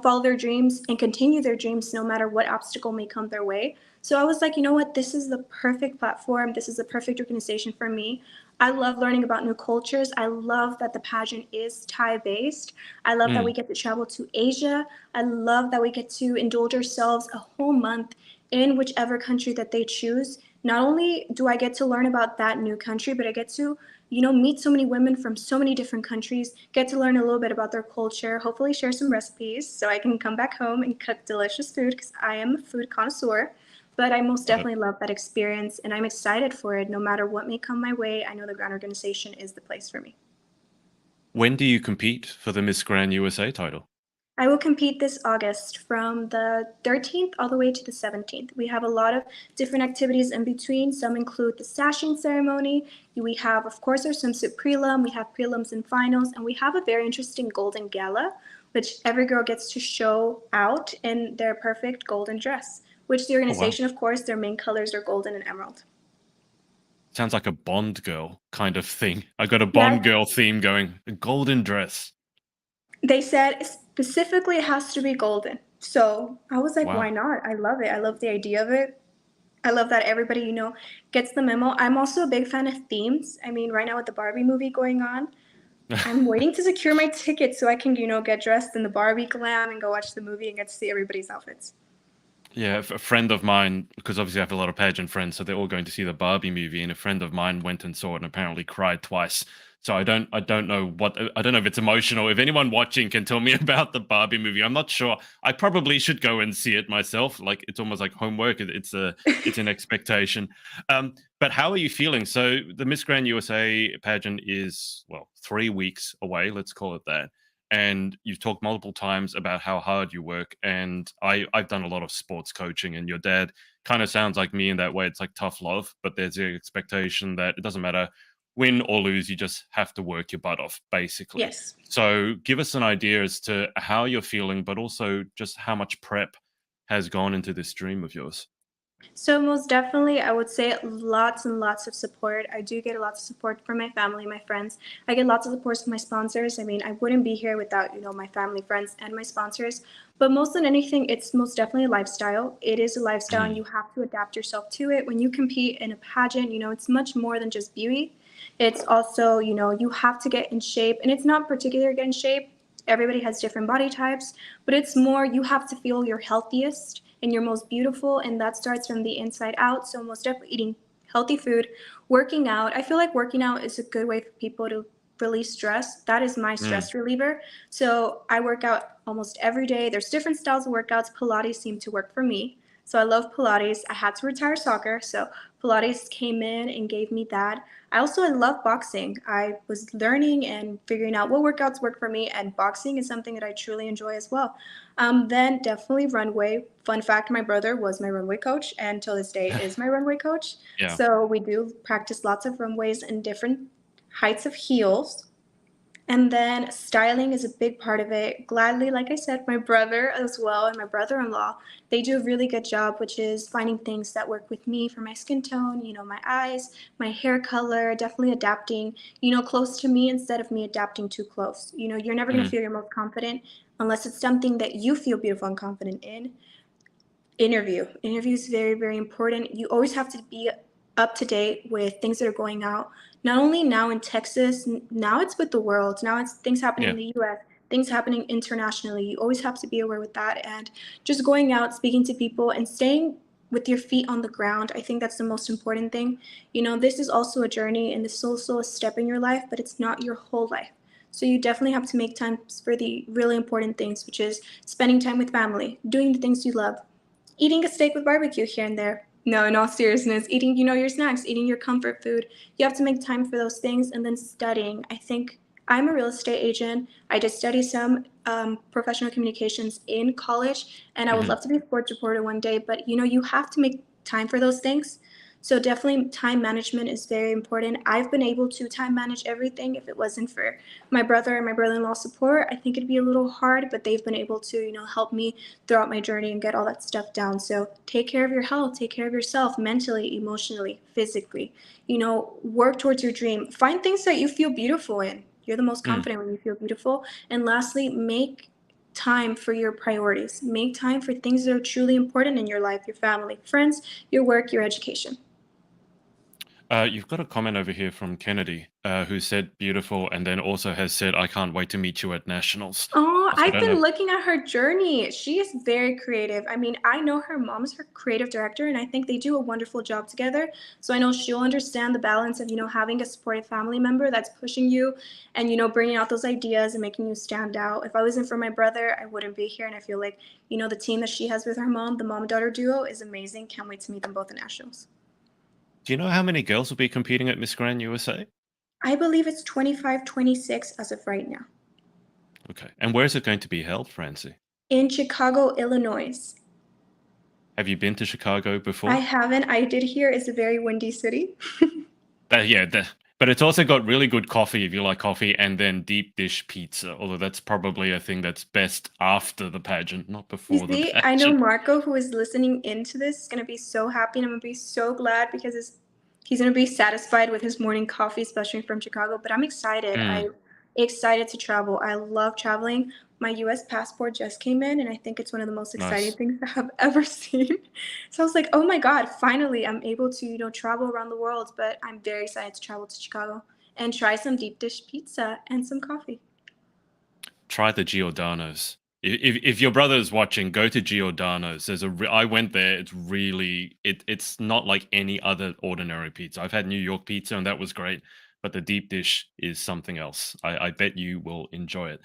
follow their dreams and continue their dreams no matter what obstacle may come their way. So I was like, you know what? This is the perfect platform. This is the perfect organization for me. I love learning about new cultures. I love that the pageant is Thai based. I love that we Mm. get to travel to Asia. I love that we get to indulge ourselves a whole month in whichever country that they choose. Not only do I get to learn about that new country, but I get to, meet so many women from so many different countries, get to learn a little bit about their culture, hopefully share some recipes so I can come back home and cook delicious food because I am a food connoisseur. But I most Got it. definitely love that experience and I'm excited for it. No matter what may come my way, I know the Grand Organization is the place for me. When do you compete for the Miss Grand USA title? I will compete this August from the 13th all the way to the 17th. We have a lot of different activities in between. Some include the sashing ceremony. We have, of course, our swimsuit prelim. We have prelims and finals. And we have a very interesting golden gala, which every girl gets to show out in their perfect golden dress, which the Oh, wow. organization, of course, their main colors are golden and emerald. Sounds like a Bond girl kind of thing. I got a Bond Yeah, girl theme going. A golden dress. they said specifically it has to be golden. So I was like, why Wow. not? I love it. I love the idea of it. I love that everybody, gets the memo. I'm also a big fan of themes. I mean, right now with the Barbie movie going on, I'm waiting to secure my ticket so I can, get dressed in the Barbie glam and go watch the movie and get to see everybody's outfits. Yeah, a friend of mine, because obviously I have a lot of pageant friends, so they're all going to see the Barbie movie, and a friend of mine went and saw it and apparently cried twice. So I don't know what, I don't know if it's emotional. If anyone watching can tell me about the Barbie movie, I'm not sure. I probably should go and see it myself. Like it's almost like homework. It's an expectation. But how are you feeling? So the Miss Grand USA pageant is, well, 3 weeks away. Let's call it that. And you've talked multiple times about how hard you work. And I've done a lot of sports coaching, and your dad kind of sounds like me in that way. It's like tough love, but there's the expectation that it doesn't matter win or lose, you just have to work your butt off, basically. Yes. So give us an idea as to how you're feeling, but also just how much prep has gone into this dream of yours. So most definitely, I would say lots and lots of support. I do get lots of support from my family, my friends. I get lots of support from my sponsors. I mean, I wouldn't be here without, my family, friends, and my sponsors. But most than anything, it's most definitely a lifestyle. It is a lifestyle, and Mm, you have to adapt yourself to it. When you compete in a pageant, it's much more than just beauty. It's also, you have to get in shape, and it's not particular get in shape. Everybody has different body types, but it's more you have to feel your healthiest and your most beautiful, and that starts from the inside out. So most definitely eating healthy food, working out. I feel like working out is a good way for people to release stress. That is my mm, stress reliever. So I work out almost every day. There's different styles of workouts. Pilates seem to work for me. So I love Pilates. I had to retire soccer, so Pilates came in and gave me that. I love boxing. I was learning and figuring out what workouts work for me, and boxing is something that I truly enjoy as well. Then definitely runway. Fun fact: my brother was my runway coach, and till this day is my runway coach. yeah. So we do practice lots of runways and different heights of heels. And then styling is a big part of it. Gladly, like I said, my brother as well and my brother-in-law, they do a really good job, which is finding things that work with me for my skin tone, my eyes, my hair color, definitely adapting, close to me instead of me adapting too close. You're never going to Mm, feel your most confident unless it's something that you feel beautiful and confident in. Interview is very, very important. You always have to be up to date with things that are going out, not only now in Texas, now it's with the world, now it's things happening yeah. in the US, things happening internationally. You always have to be aware with that, and just going out, speaking to people, and staying with your feet on the ground. I think that's the most important thing. This is also a journey, and this is also a step in your life, but it's not your whole life. So you definitely have to make time for the really important things, which is spending time with family, doing the things you love, eating a steak with barbecue here and there. No, in all seriousness, eating, your snacks, eating your comfort food. You have to make time for those things, and then studying. I think I'm a real estate agent. I just study some professional communications in college, and I would Mhm. love to be a sports reporter one day, but you have to make time for those things. So definitely time management is very important. I've been able to time manage everything. If it wasn't for my brother and my brother-in-law support, I think it'd be a little hard, but they've been able to, help me throughout my journey and get all that stuff down. So take care of your health, take care of yourself mentally, emotionally, physically. Work towards your dream. Find things that you feel beautiful in. You're the most Mm. confident when you feel beautiful. And lastly, make time for your priorities. Make time for things that are truly important in your life, your family, friends, your work, your education. You've got a comment over here from Kennedy, who said beautiful, and then also has said, "I can't wait to meet you at nationals." Oh, So I I've don't been know. looking at her journey. She is very creative. I mean, I know her mom's her creative director, and I think they do a wonderful job together. So I know she'll understand the balance of, having a supportive family member that's pushing you and, bringing out those ideas and making you stand out. If I wasn't for my brother, I wouldn't be here. And I feel like, the team that she has with her mom, the mom-daughter duo, is amazing. Can't wait to meet them both at nationals. Do you know how many girls will be competing at Miss Grand USA? I believe it's 25, 26 as of right now. Okay. And where is it going to be held, Francie? In Chicago, Illinois. Have you been to Chicago I before? haven't. I did hear it's a very windy city. Yeah, but it's also got really good coffee if you like coffee, and then deep dish pizza. Although that's probably a thing that's best after the pageant, not You before the see, I know pageant. Marco, who is listening into this, is going to be so happy, and I'm going to be so glad because he's going to be satisfied with his morning coffee, especially from Chicago. But I'm excited. Mm, I'm excited to travel. I love traveling. My US passport just came in, and I think it's one of the most exciting nice. things that I've ever seen. So I was like, oh my God, finally I'm able to, travel around the world. But I'm very excited to travel to Chicago and try some deep dish pizza and some coffee. Try the Giordano's. If your brother is watching, go to Giordano's. I went there. It's really it's not like any other ordinary pizza. I've had New York pizza and that was great, but the deep dish is something else. I bet you will enjoy it.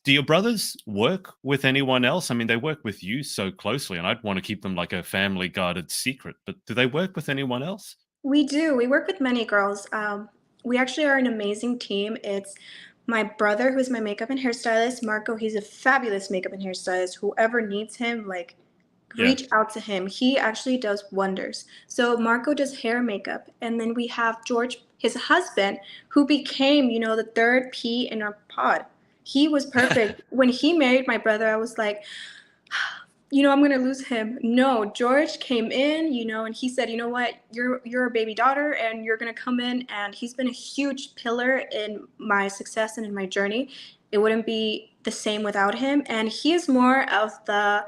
Do your brothers work with anyone else? I mean, they work with you so closely, and I'd want to keep them like a family guarded secret. But do they work with anyone else? We do. We work with many girls. We actually are an amazing team. It's my brother, who's my makeup and hairstylist. Marco, he's a fabulous makeup and hairstylist. Whoever needs him, like, Yeah, reach out to him. He actually does wonders. So Marco does hair and makeup. And then we have George, his husband, who became, the third P in our pod. He was perfect. When he married my brother, I was like, I'm gonna lose him. No, George came in, and he said, you know what, you're a baby daughter and you're gonna come in, and he's been a huge pillar in my success and in my journey. It wouldn't be the same without him. And he is more of the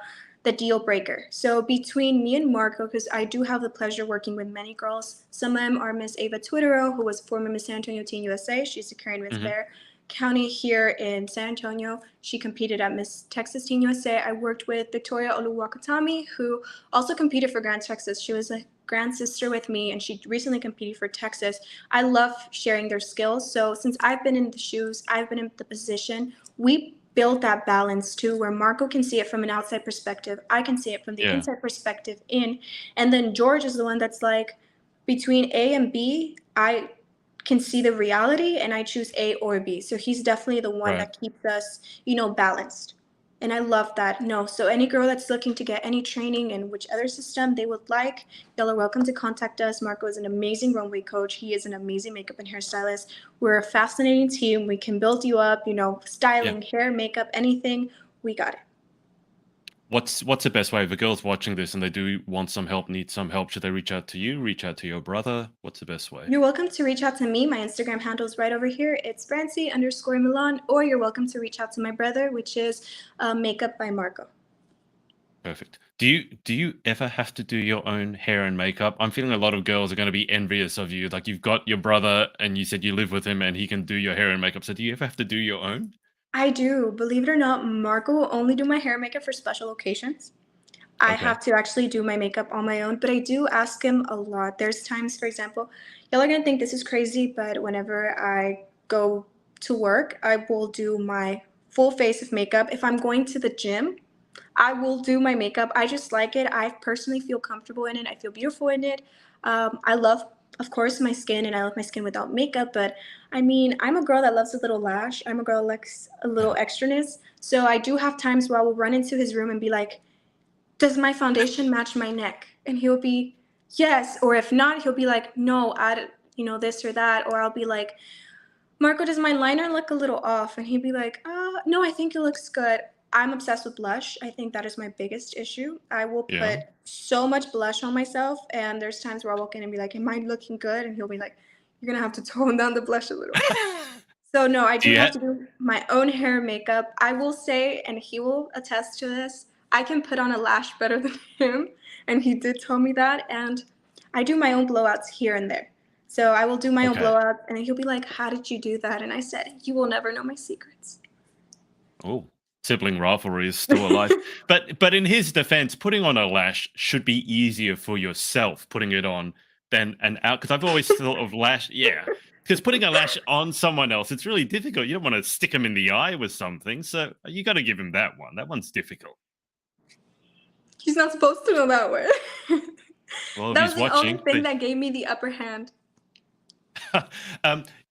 deal breaker. So between me and Marco, because I do have the pleasure working with many girls, some of them are Miss Ava Twitero, who was former Miss San Antonio Teen USA. She's the current Miss hmm Bear County here in San Antonio. She competed at Miss Texas Teen USA. I worked with Victoria Oluwakatami, who also competed for Grand Texas. She was a grand sister with me, and she recently competed for Texas. I love sharing their skills. So since I've been in the shoes, I've been in the position, we build that balance too, where Marco can see it from an outside perspective, I can see it from the yeah, inside perspective in, and then George is the one that's like, between A and B, I can see the reality and I choose A or B. So he's definitely the one right. that keeps us, balanced. And I love that. No, so any girl that's looking to get any training in which other system they would like, y'all are welcome to contact us. Marco is an amazing runway coach. He is an amazing makeup and hairstylist. We're a fascinating team. We can build you up, Yeah. styling, hair, makeup, anything. We got it. What's the best way if a girl's watching this and they do want some help, need some help? Should they reach out to you? Reach out to your brother? What's the best way? You're welcome to reach out to me. My Instagram handle is right over here. It's Francie_Millan, or you're welcome to reach out to my brother, which is Makeup by Marco. Perfect. Do you ever have to do your own hair and makeup? I'm feeling a lot of girls are going to be envious of you. Like you've got your brother and you said you live with him and he can do your hair and makeup. So do you ever have to do your own? I do. Believe it or not, Marco will only do my hair and makeup for special occasions. I Okay. have to actually do my makeup on my own, but I do ask him a lot. There's times, for example, y'all are gonna think this is crazy, but whenever I go to work, I will do my full face of makeup. If I'm going to the gym, I will do my makeup. I just like it. I personally feel comfortable in it. I feel beautiful in it. I love, of course, my skin, and I love my skin without makeup. But I mean, I'm a girl that loves a little lash. I'm a girl that likes a little extraness. So I do have times where I will run into his room and be like, does my foundation match my neck? And he'll be, yes. Or if not, he'll be like, no, add, this or that. Or I'll be like, Marco, does my liner look a little off? And he'd be like, no, I think it looks good. I'm obsessed with blush. I think that is my biggest issue. I will Yeah. put so much blush on myself, and there's times where I'll walk in and be like, am I looking good? And he'll be like, you're gonna have to tone down the blush a little. So no, I Do do you have have to do my own hair and makeup. I will say, and he will attest to this, I can put on a lash better than him, and he did tell me that. And I do my own blowouts here and there. So I will do my own Okay. blow up, and then he'll be like, "How did you do that?" And I said, "You will never know my secrets." Oh, sibling rivalry is still alive. But in his defense, putting on a lash should be easier for yourself putting it on than an out, because I've always thought of lash, yeah. Because putting a lash on someone else, it's really difficult. You don't want to stick him in the eye with something. So you got to give him that one. That one's difficult. He's not supposed to know that word. Well, if That he's was the only watching, thing that gave me the upper hand.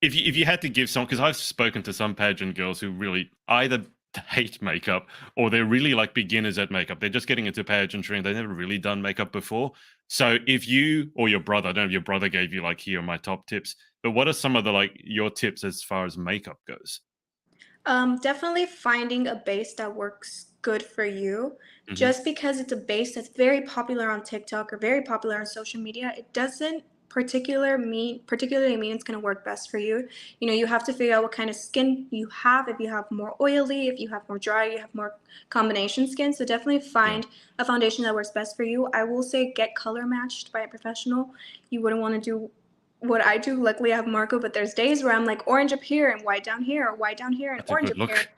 if you had to give some, because I've spoken to some pageant girls who really either hate makeup or they're really like beginners at makeup. They're just getting into pageantry and they've never really done makeup before. So if you or your brother, I don't know if your brother gave you like, here are my top tips, but what are some of the like your tips as far as makeup goes? Definitely finding a base that works good for you. Hmm. Just because it's a base that's very popular on TikTok or very popular on social media, it doesn't particularly mean it's going to work best for you. You know, you have to figure out what kind of skin you have. If you have more oily, if you have more dry, you have more combination skin. So definitely Yeah, find a foundation that works best for you. I will say get color matched by a professional. You wouldn't want to do what I do. Luckily, I have Marco, but there's days where I'm like orange up here and white down here, or white down here and that's a orange good up here. look.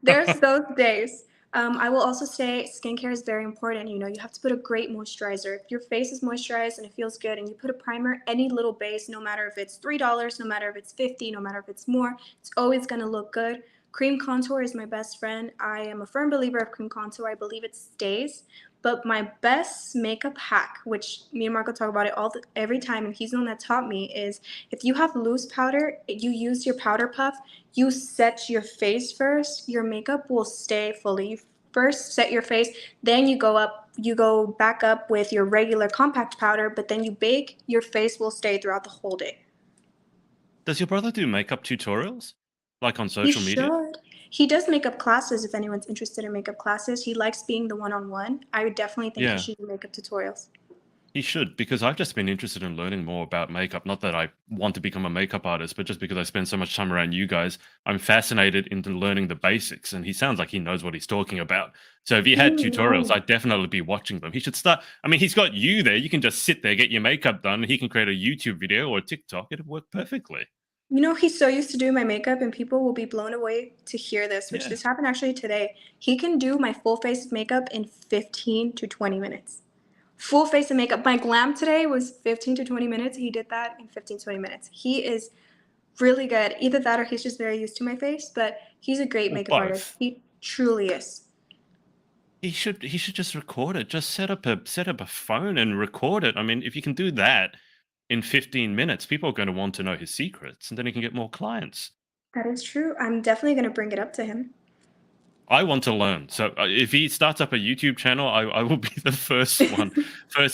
There's those days. I will also say skincare is very important. You know, you have to put a great moisturizer. If your face is moisturized and it feels good, and you put a primer, any little base, no matter if it's $3, no matter if it's 50, no matter if it's more, it's always gonna look good. Cream contour is my best friend. I am a firm believer of cream contour. I believe it stays. But my best makeup hack, which me and Marco talk about it every time, and he's the one that taught me, is if you have loose powder, you use your powder puff, you set your face first, your makeup will stay fully. You first set your face, then you go back up with your regular compact powder, but then you bake, your face will stay throughout the whole day. Does your brother do makeup tutorials like on He social media? should. He does makeup classes if anyone's interested in makeup classes. He likes being the one on one. I would definitely think he Yeah. should do makeup tutorials. He should, because I've just been interested in learning more about makeup. Not that I want to become a makeup artist, but just because I spend so much time around you guys, I'm fascinated into learning the basics. And he sounds like he knows what he's talking about. So if he You had tutorials, know, I'd definitely be watching them. He should start. I mean, he's got you there. You can just sit there, get your makeup done. He can create a YouTube video or a TikTok. It'd work perfectly. he's so used to doing my makeup, and people will be blown away to hear this, which Yeah. this happened actually today. He can do my full face of makeup in 15 to 20 minutes. Full face of makeup. My glam today was 15 to 20 minutes. He did that in 15 to 20 minutes. He is really good. Either that or he's just very used to my face, but he's a great Or makeup artist. both. He truly is. He should just record it. Just set up a phone and record it. I mean, if you can do that in 15 minutes, people are going to want to know his secrets, and then he can get more clients. That is true. I'm definitely going to bring it up to him. I want to learn. So if he starts up a YouTube channel, I will be the first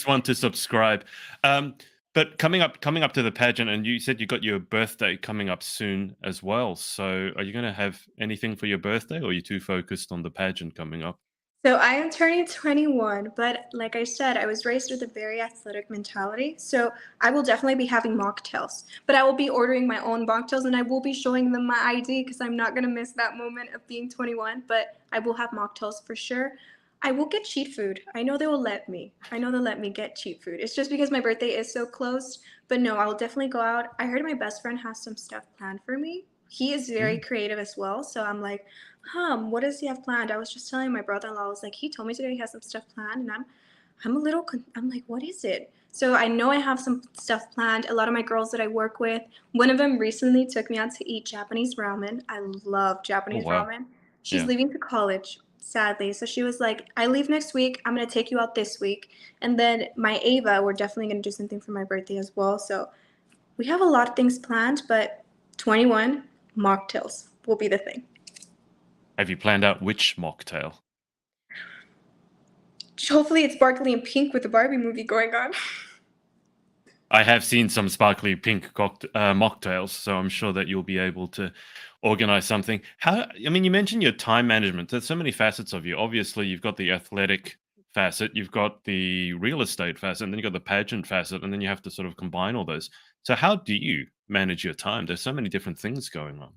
one to subscribe. Um, but coming up to the pageant, and you said you got your birthday coming up soon as well. So are you going to have anything for your birthday, or are you too focused on the pageant coming up? So I am turning 21, but like I said, I was raised with a very athletic mentality. So I will definitely be having mocktails, but I will be ordering my own mocktails, and I will be showing them my ID because I'm not going to miss that moment of being 21, but I will have mocktails for sure. I will get cheat food. I know they will let me. I know they'll let me get cheat food. It's just because my birthday is so close, but no, I will definitely go out. I heard my best friend has some stuff planned for me. He is very Mm. creative as well, so I'm like, what does he have planned? I was just telling my brother-in-law, I was like, he told me today he has some stuff planned, and I'm like, what is it? So I know I have some stuff planned. A lot of my girls that I work with, one of them recently took me out to eat Japanese ramen. I love Oh Japanese wow, ramen. She's yeah. leaving to college, sadly. So she was like, I leave next week. I'm gonna take you out this week. And then my Ava, we're definitely gonna do something for my birthday as well. So we have a lot of things planned, but 21 mocktails will be the thing. Have you planned out which mocktail? Hopefully it's sparkly and pink with the Barbie movie going on. I have seen some sparkly pink mocktails, so I'm sure that you'll be able to organize something. I mean, you mentioned your time management. There's so many facets of you. Obviously, you've got the athletic facet, you've got the real estate facet, and then you've got the pageant facet, and then you have to sort of combine all those. So, how do you manage your time? There's so many different things going on.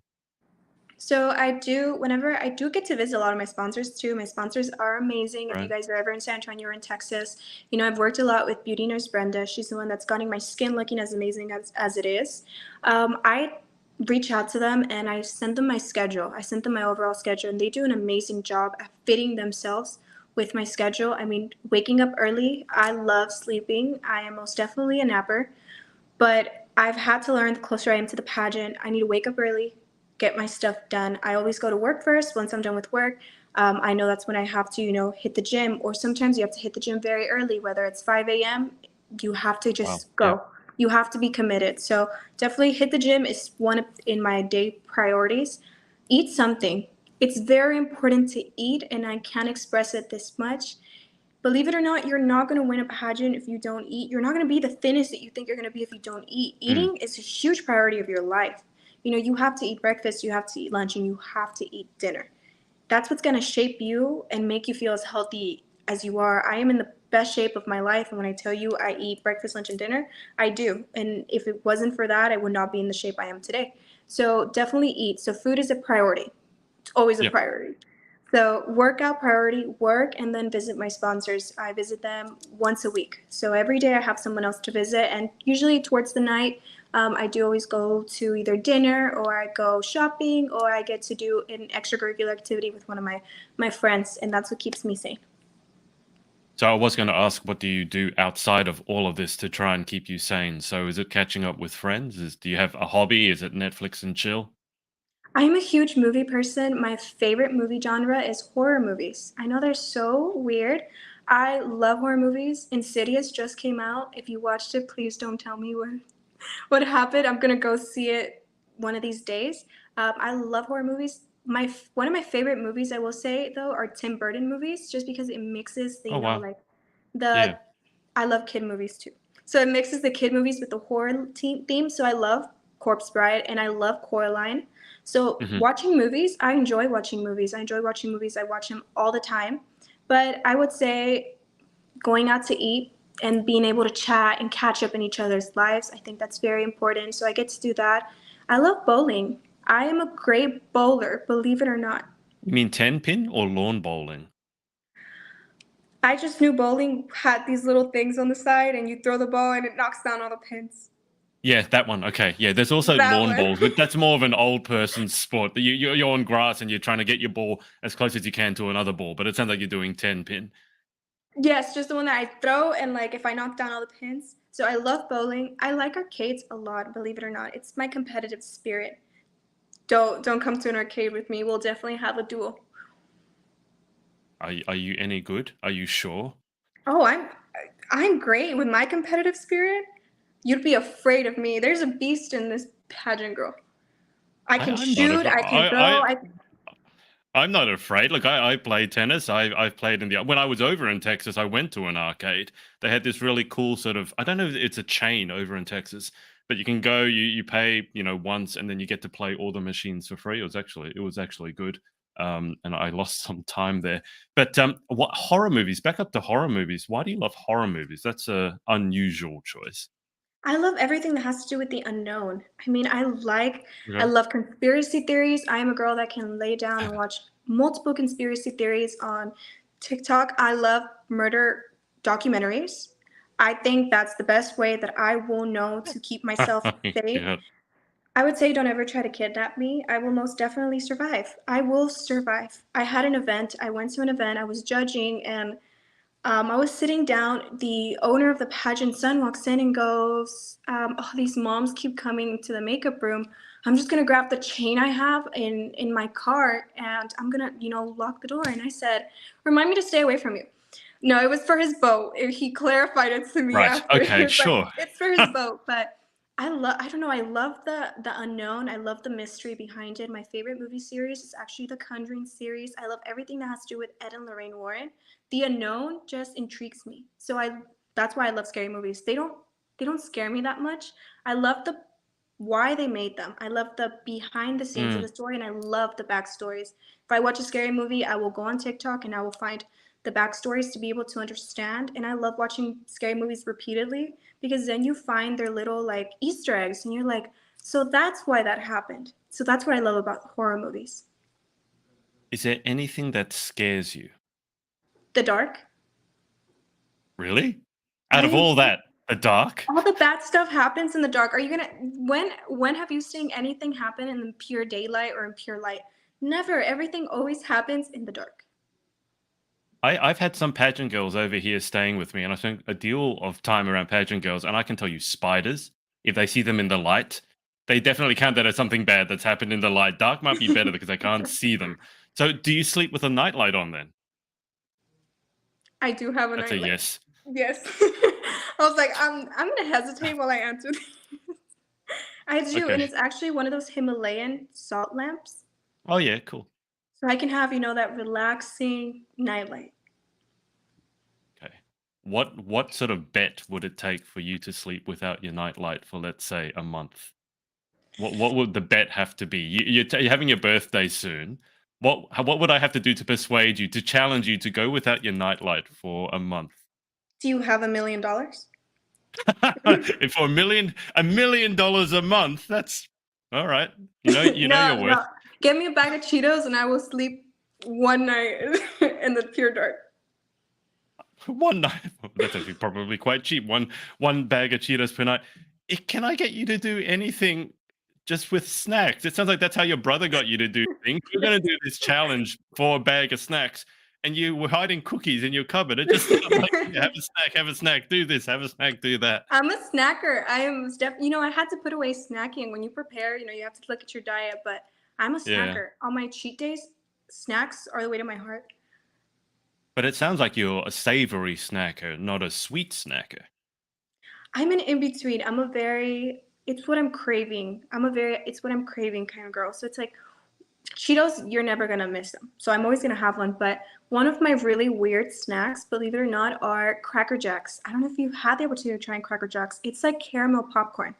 So I do, whenever I do get to visit a lot of my sponsors too. My sponsors are amazing. If you Right. guys are ever in San Antonio or in Texas, I've worked a lot with beauty nurse Brenda. She's the one that's gotten my skin looking as amazing as it is. I reach out to them and I send them my schedule. I sent them my overall schedule, and they do an amazing job at fitting themselves with my schedule. I mean, waking up early, I love sleeping. I am most definitely a napper. But I've had to learn the closer I am to the pageant, I need to wake up early, get my stuff done. I always go to work first. Once I'm done with work, I know that's when I have to, hit the gym. Or sometimes you have to hit the gym very early, whether it's 5 a.m., you have to Wow. just Yeah. go. You have to be committed. So definitely hit the gym is one of in my day priorities. Eat something. It's very important to eat, and I can't express it this much. Believe it or not, you're not going to win a pageant if you don't eat. You're not going to be the thinnest that you think you're going to be if you don't eat. Mm. Eating is a huge priority of your life. You have to eat breakfast, you have to eat lunch, and you have to eat dinner. That's what's going to shape you and make you feel as healthy as you are. I am in the best shape of my life. And when I tell you I eat breakfast, lunch, and dinner, I do. And if it wasn't for that, I would not be in the shape I am today. So definitely eat. So food is a priority. It's always a Yep. priority. So workout priority, work, and then visit my sponsors. I visit them once a week. So every day I have someone else to visit, and usually towards the night, I do always go to either dinner or I go shopping or I get to do an extracurricular activity with one of my friends, and that's what keeps me sane. So I was going to ask, what do you do outside of all of this to try and keep you sane? So is it catching up with friends? Do you have a hobby? Is it Netflix and chill? I'm a huge movie person. My favorite movie genre is horror movies. I know they're so weird. I love horror movies. Insidious just came out. If you watched it, please don't tell me what happened. I'm gonna go see it one of these days. I love horror movies. One of my favorite movies, I will say though, are Tim Burton movies, just because it mixes the Oh wow. like the. Yeah. I love kid movies too, so it mixes the kid movies with the horror theme. So I love Corpse Bride and I love Coraline. So Hmm. watching movies, I enjoy watching movies. I enjoy watching movies. I watch them all the time, but I would say going out to eat and being able to chat and catch up in each other's lives. I think that's very important. So I get to do that. I love bowling. I am a great bowler, believe it or not. You mean 10 pin or lawn bowling? I just knew bowling had these little things on the side and you throw the ball and it knocks down all the pins. Yeah, that one. Okay. Yeah, there's also That lawn one. bowls, but that's more of an old person's sport. You're on grass and you're trying to get your ball as close as you can to another ball, but it sounds like you're doing 10 pin. Yes, just the one that I throw and like if I knock down all the pins. So I love bowling. I like arcades a lot, believe it or not. It's my competitive spirit. Don't come to an arcade with me. We'll definitely have a duel. Are you any good? Are you sure? Oh, I'm great with my competitive spirit. You'd be afraid of me. There's a beast in this pageant girl. I can I'm not. shoot, I can throw, I'm not afraid. Look, I play tennis. I've played in the when I was over in Texas. I went to an arcade. They had this really cool sort of, I don't know if it's a chain over in Texas, but you can go. You pay once, and then you get to play all the machines for free. It was actually good. And I lost some time there. But what horror movies? Back up to horror movies. Why do you love horror movies? That's a unusual choice. I love everything that has to do with the unknown. I mean, I Okay. love conspiracy theories. I am a girl that can lay down and watch multiple conspiracy theories on TikTok. I love murder documentaries. I think that's the best way that I will know to keep myself safe. Yeah. I would say don't ever try to kidnap me. I will most definitely survive. I will survive. I had an event. I went to an event. I was judging, and I was sitting down. The owner of the pageant son walks in and goes, "Oh, these moms keep coming to the makeup room. I'm just gonna grab the chain I have in my car, and I'm gonna, lock the door." And I said, "Remind me to stay away from you." No, it was for his boat. He clarified it to me Right. after. He Okay. was like, Sure. "It's for his boat." But I don't know. I love the unknown. I love the mystery behind it. My favorite movie series is actually the Conjuring series. I love everything that has to do with Ed and Lorraine Warren. The unknown just intrigues me. So I that's why I love scary movies. They don't scare me that much. I love the why they made them. I love the behind the scenes of Mm. the story, and I love the backstories. If I watch a scary movie, I will go on TikTok and I will find the backstories to be able to understand. And I love watching scary movies repeatedly because then you find their little like Easter eggs and you're like, so that's why that happened. So that's what I love about horror movies. Is there anything that scares you? The dark. Really? I Out of am all that, the dark? all the bad stuff happens in the dark. Are you gonna when have you seen anything happen in pure daylight or in pure light? Never. Everything always happens in the dark. I've had some pageant girls over here staying with me, and I spent a deal of time around pageant girls, and I can tell you spiders, if they see them in the light, they definitely count that as something bad that's happened in the light. Dark might be better because I can't see them. So do you sleep with a nightlight on then? I do have a That's a nightlight. yes. Yes. I was like, I'm gonna hesitate while I answer this. I do, and Okay. it's actually one of those Himalayan salt lamps. Oh yeah, cool. So I can have, that relaxing nightlight. Okay. What sort of bet would it take for you to sleep without your nightlight for, let's say, a month? What would the bet have to be? You're having your birthday soon. What would I have to do to persuade you, to challenge you to go without your nightlight for a month? Do you have $1 million? If for $1 million a month, that's all right. You know your No, worth. no. Get me a bag of Cheetos and I will sleep one night in the pure dark. One night. That's actually probably quite cheap. One bag of Cheetos per night. Can I get you to do anything just with snacks? It sounds like that's how your brother got you to do things. We're gonna do this challenge for a bag of snacks, and you were hiding cookies in your cupboard. It just sounds like, "Yeah, have a snack, do this, have a snack, do that." I'm a snacker. I had to put away snacking. When you prepare, you have to look at your diet, but I'm a Yeah. snacker. On my cheat days, snacks are the way to my heart. But it sounds like you're a savory snacker, not a sweet snacker. I'm an in between. It's what I'm craving. It's what I'm craving kind of girl. So it's like Cheetos, you're never gonna miss them. So I'm always gonna have one. But one of my really weird snacks, believe it or not, are Cracker Jacks. I don't know if you've had the opportunity to try Cracker Jacks. It's like caramel popcorn,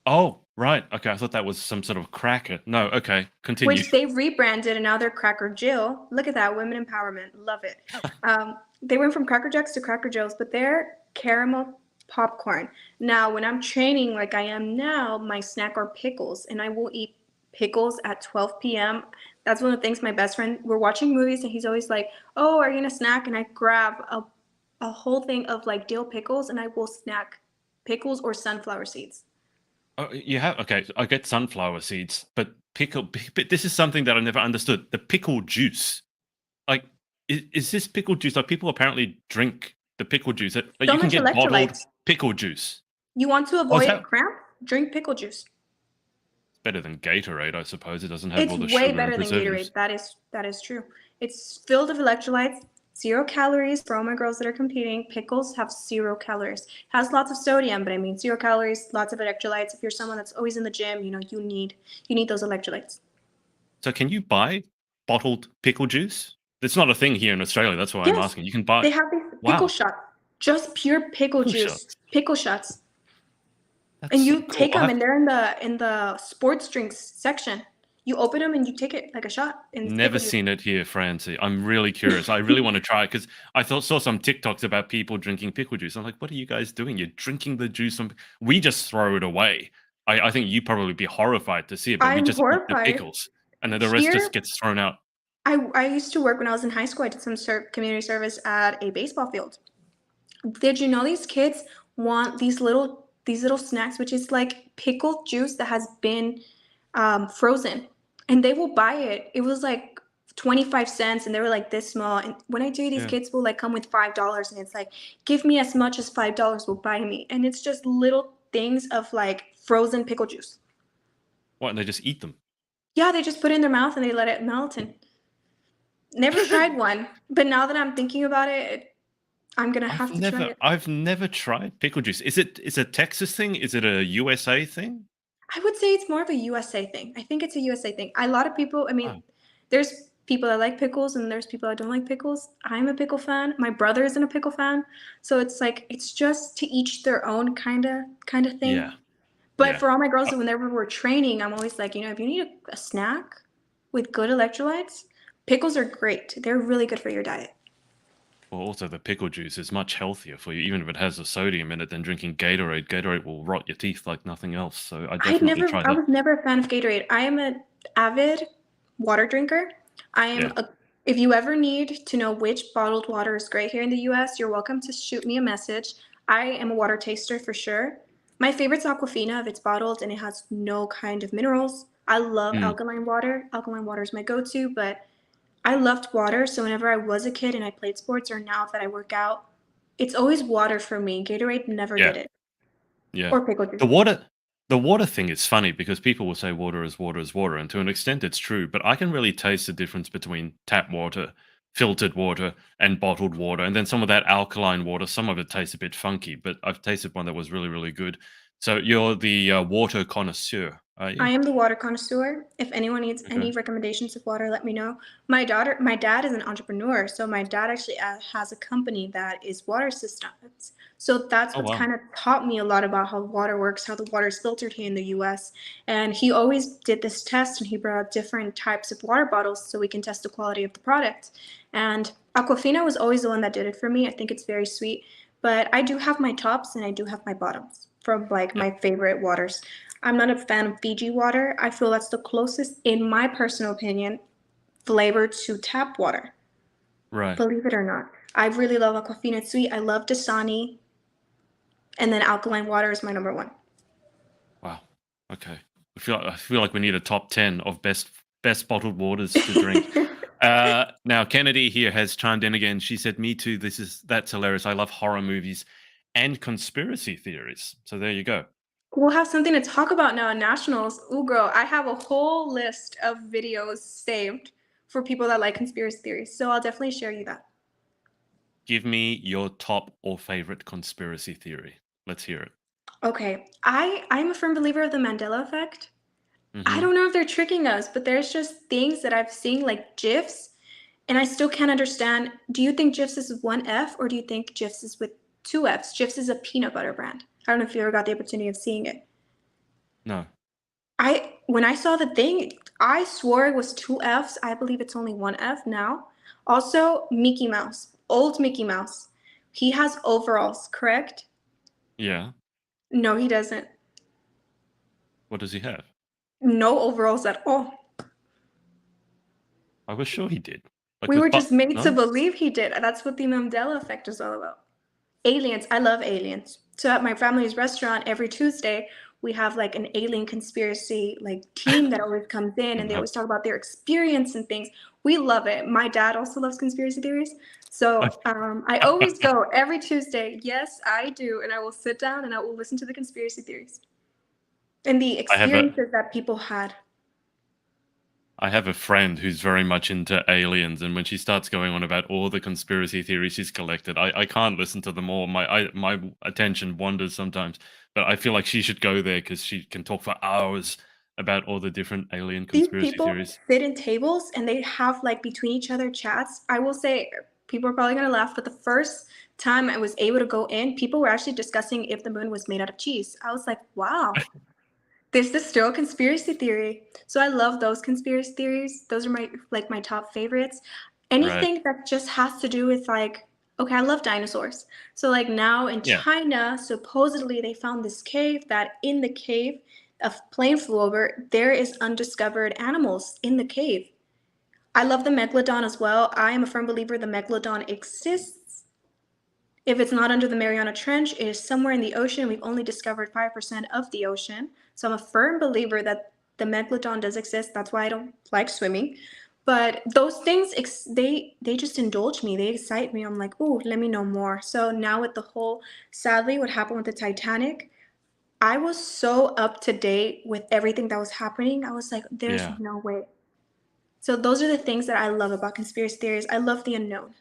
Oh, right. Okay, I thought that was some sort of cracker. No, okay, continue. which they rebranded and now they're Cracker Jill. Look at that, women empowerment. Love it. They went from Cracker Jacks to Cracker Jills, but they're caramel popcorn. Now, when I'm training like I am now, my snack are pickles, and I will eat pickles at 12 p.m. That's one of the things my best friend, we're watching movies, and he's always like, "Oh, are you gonna snack?" And I grab a whole thing of like dill pickles, and I will snack pickles or sunflower seeds. Oh, you have okay. I get sunflower seeds, but but this is something that I never understood. The pickle juice, like, is this pickle juice? Like, people apparently drink the pickle juice. Like, So you can much get bottled electrolytes. pickle juice. You want to Oh, is avoid that cramp? Drink pickle juice. better than Gatorade? I suppose it doesn't have It's all the way sugar and better than preservatives. Gatorade. That is true. It's filled with electrolytes, 0 calories for all my girls that are competing. Pickles have 0 calories. Has lots of sodium, but I mean 0 calories, lots of electrolytes. If you're someone that's always in the gym, you need those electrolytes. So, can you buy bottled pickle juice? It's not a thing here in Australia. That's why I'm Yes, asking. You can buy. they have these pickle Wow, shots, just pure pickle pickle juice, shots. pickle shots, That's and so you cool. take them, and they're in the sports drinks section. You open them and you take it like a shot, and it's Never pickle juice. seen it here, Francie. I'm really curious. I really want to try it because saw some TikToks about people drinking pickle juice. I'm like, what are you guys doing? You're drinking the juice. We just throw it away. I think you'd probably be horrified to see it, but we I'm just eat the horrified. pickles and then the rest just Here, gets thrown out. I used to work when I was in high school. I did some community service at a baseball field. Did you know these kids want these little snacks, which is like pickled juice that has been frozen, and they will buy it. It was like 25 cents, and they were like this small. And when I do, these Yeah. kids will like come with $5, and it's like, give me as much as $5 will buy me, and it's just little things of like frozen pickle juice. What? And they just eat them. Yeah, they just put it in their mouth and they let it melt. And never tried one, but now that I'm thinking about it, I'm gonna have to try it. I've never tried pickle juice. Is it a Texas thing? Is it a USA thing? I would say it's more of a USA thing. I think it's a USA thing. A lot of people, I mean, Oh, there's people that like pickles and there's people that don't like pickles. I'm a pickle fan. My brother isn't a pickle fan. So it's like it's just to each their own kind of yeah, thing. But yeah. for all my girls, whenever we're training, I'm always like, if you need a snack with good electrolytes, pickles are great. They're really good for your diet. Well, also the pickle juice is much healthier for you, even if it has the sodium in it, than drinking Gatorade. Gatorade will rot your teeth like nothing else. So I definitely try I that. was never a fan of Gatorade. I am an avid water drinker. I am Yeah. a If you ever need to know which bottled water is great here in the US, you're welcome to shoot me a message. I am a water taster for sure. My favorite's Aquafina if it's bottled and it has no kind of minerals. I love Mm, alkaline water. Alkaline water is my go-to, but I loved water, so whenever I was a kid and I played sports or now that I work out, it's always water for me. Gatorade never yeah. did it. Yeah. Or pickle The juice. water the water thing is funny because people will say water is water, and to an extent it's true, but I can really taste the difference between tap water, filtered water, and bottled water. And then some of that alkaline water, some of it tastes a bit funky, but I've tasted one that was really, really good. So you're the water connoisseur, are you? I am the water connoisseur. If anyone needs Okay. any recommendations of water, let me know. My dad is an entrepreneur, so my dad actually has a company that is water systems. So that's Oh what's wow. kind of taught me a lot about how water works, how the water is filtered here in the US. And he always did this test and he brought up different types of water bottles so we can test the quality of the product. And Aquafina was always the one that did it for me. I think it's very sweet. But I do have my tops and I do have my bottoms from like Yeah. my favorite waters. I'm not a fan of Fiji water. I feel that's the closest, in my personal opinion, flavor to tap water. Right. Believe it or not. I really love Aquafina. It's sweet. I love Dasani. And then alkaline water is my number one. Wow. Okay. I feel like we need a top 10 of best bottled waters to drink. Now Kennedy here has chimed in again. She said, "Me too. That's hilarious. I love horror movies and conspiracy theories." So there you go. We'll have something to talk about now in nationals. Ooh, girl, I have a whole list of videos saved for people that like conspiracy theories. So I'll definitely share you that. Give me your top or favorite conspiracy theory. Let's hear it. Okay, I'm a firm believer of the Mandela effect. I Hmm. don't know if they're tricking us, but there's just things that I've seen like GIFs, and I still can't understand. Do you think GIFs is one F or do you think GIFs is with two Fs? GIFs is a peanut butter brand. I don't know if you ever got the opportunity of seeing it. No. When I saw the thing, I swore it was two Fs. I believe it's only one F now. Also, Mickey Mouse, old Mickey Mouse. He has overalls, correct? Yeah. No, he doesn't. What does he have? No overalls at all. I was sure he did. Like We were with just but made to no. believe he did. That's what the Mandela effect is all about. Aliens. I love aliens. So at my family's restaurant, every Tuesday, we have like an alien conspiracy like team that always comes in and they No. always talk about their experience and things. We love it. My dad also loves conspiracy theories. So I always go every Tuesday. Yes, I do. And I will sit down and I will listen to the conspiracy theories and the I have a experiences that people had. I have a friend who's very much into aliens, and when she starts going on about all the conspiracy theories she's collected, I can't listen to them all. My attention wanders sometimes, but I feel like she should go there because she can talk for hours about all the different alien These conspiracy people theories. sit in tables and they have like between each other chats. I will say people are probably gonna laugh, but the first time I was able to go in, people were actually discussing if the moon was made out of cheese. I was like, wow, this is still a conspiracy theory. So I love those conspiracy theories. Those are my top favorites. Right. Anything that just has to do with like, okay, I love dinosaurs. So like now in Yeah. China, supposedly they found this cave that in the cave a plane flew over, there is undiscovered animals in the cave. I love the megalodon as well. I am a firm believer the megalodon exists. If it's not under the Mariana Trench, it is somewhere in the ocean. We've only discovered 5% of the ocean. So I'm a firm believer that the megalodon does exist. That's why I don't like swimming. But those things, they just indulge me. They excite me. I'm like, oh, let me know more. So now with the whole, sadly, what happened with the Titanic, I was so up to date with everything that was happening. I was like, there's Yeah. no way. So those are the things that I love about conspiracy theories. I love the unknown.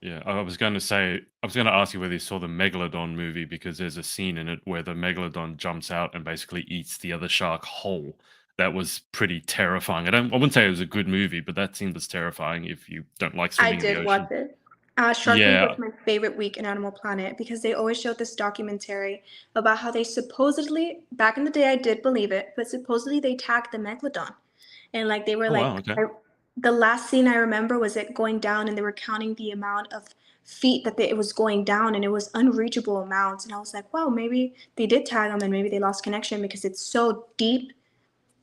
Yeah, I was going to say, I was going to ask you whether you saw the Megalodon movie because there's a scene in it where the Megalodon jumps out and basically eats the other shark whole. That was pretty terrifying. I wouldn't say it was a good movie, but that seemed as terrifying if you don't like I swimming in the did watch ocean. it. Shark Week was Yeah. my favorite week in Animal Planet because they always showed this documentary about how they supposedly, back in the day, I did believe it, but supposedly they tagged the megalodon. And like they were Oh wow. like, Okay. the last scene I remember was it going down, and they were counting the amount of feet that it was going down, and it was unreachable amounts. And I was like, wow, maybe they did tag him, and maybe they lost connection because it's so deep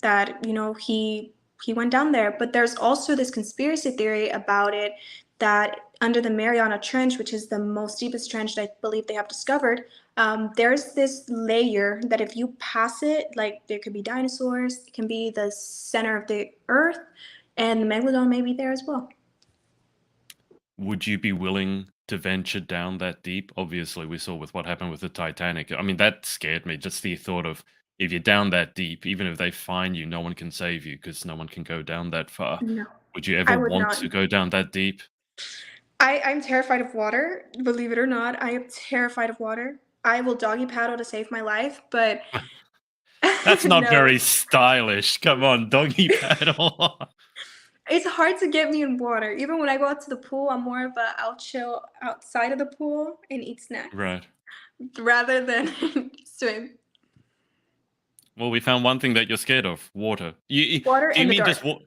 that he went down there. But there's also this conspiracy theory about it that under the Mariana Trench, which is the most deepest trench that I believe they have discovered, there's this layer that if you pass it, like there could be dinosaurs, it can be the center of the Earth, and the megalodon may be there as well. Would you be willing to venture down that deep? Obviously, we saw with what happened with the Titanic. I mean, that scared me. Just the thought of if you're down that deep, even if they find you, no one can save you because no one can go down that far. No, Would you ever I would want not. to go down that deep? I'm terrified of water. Believe it or not, I am terrified of water. I will doggy paddle to save my life, but That's not no. very stylish. Come on, doggy paddle. It's hard to get me in water. Even when I go out to the pool, I'm more of a I'll chill outside of the pool and eat snacks Right. rather than swim. Well, we found one thing that you're scared of: water. Water Do you and the mean just dark.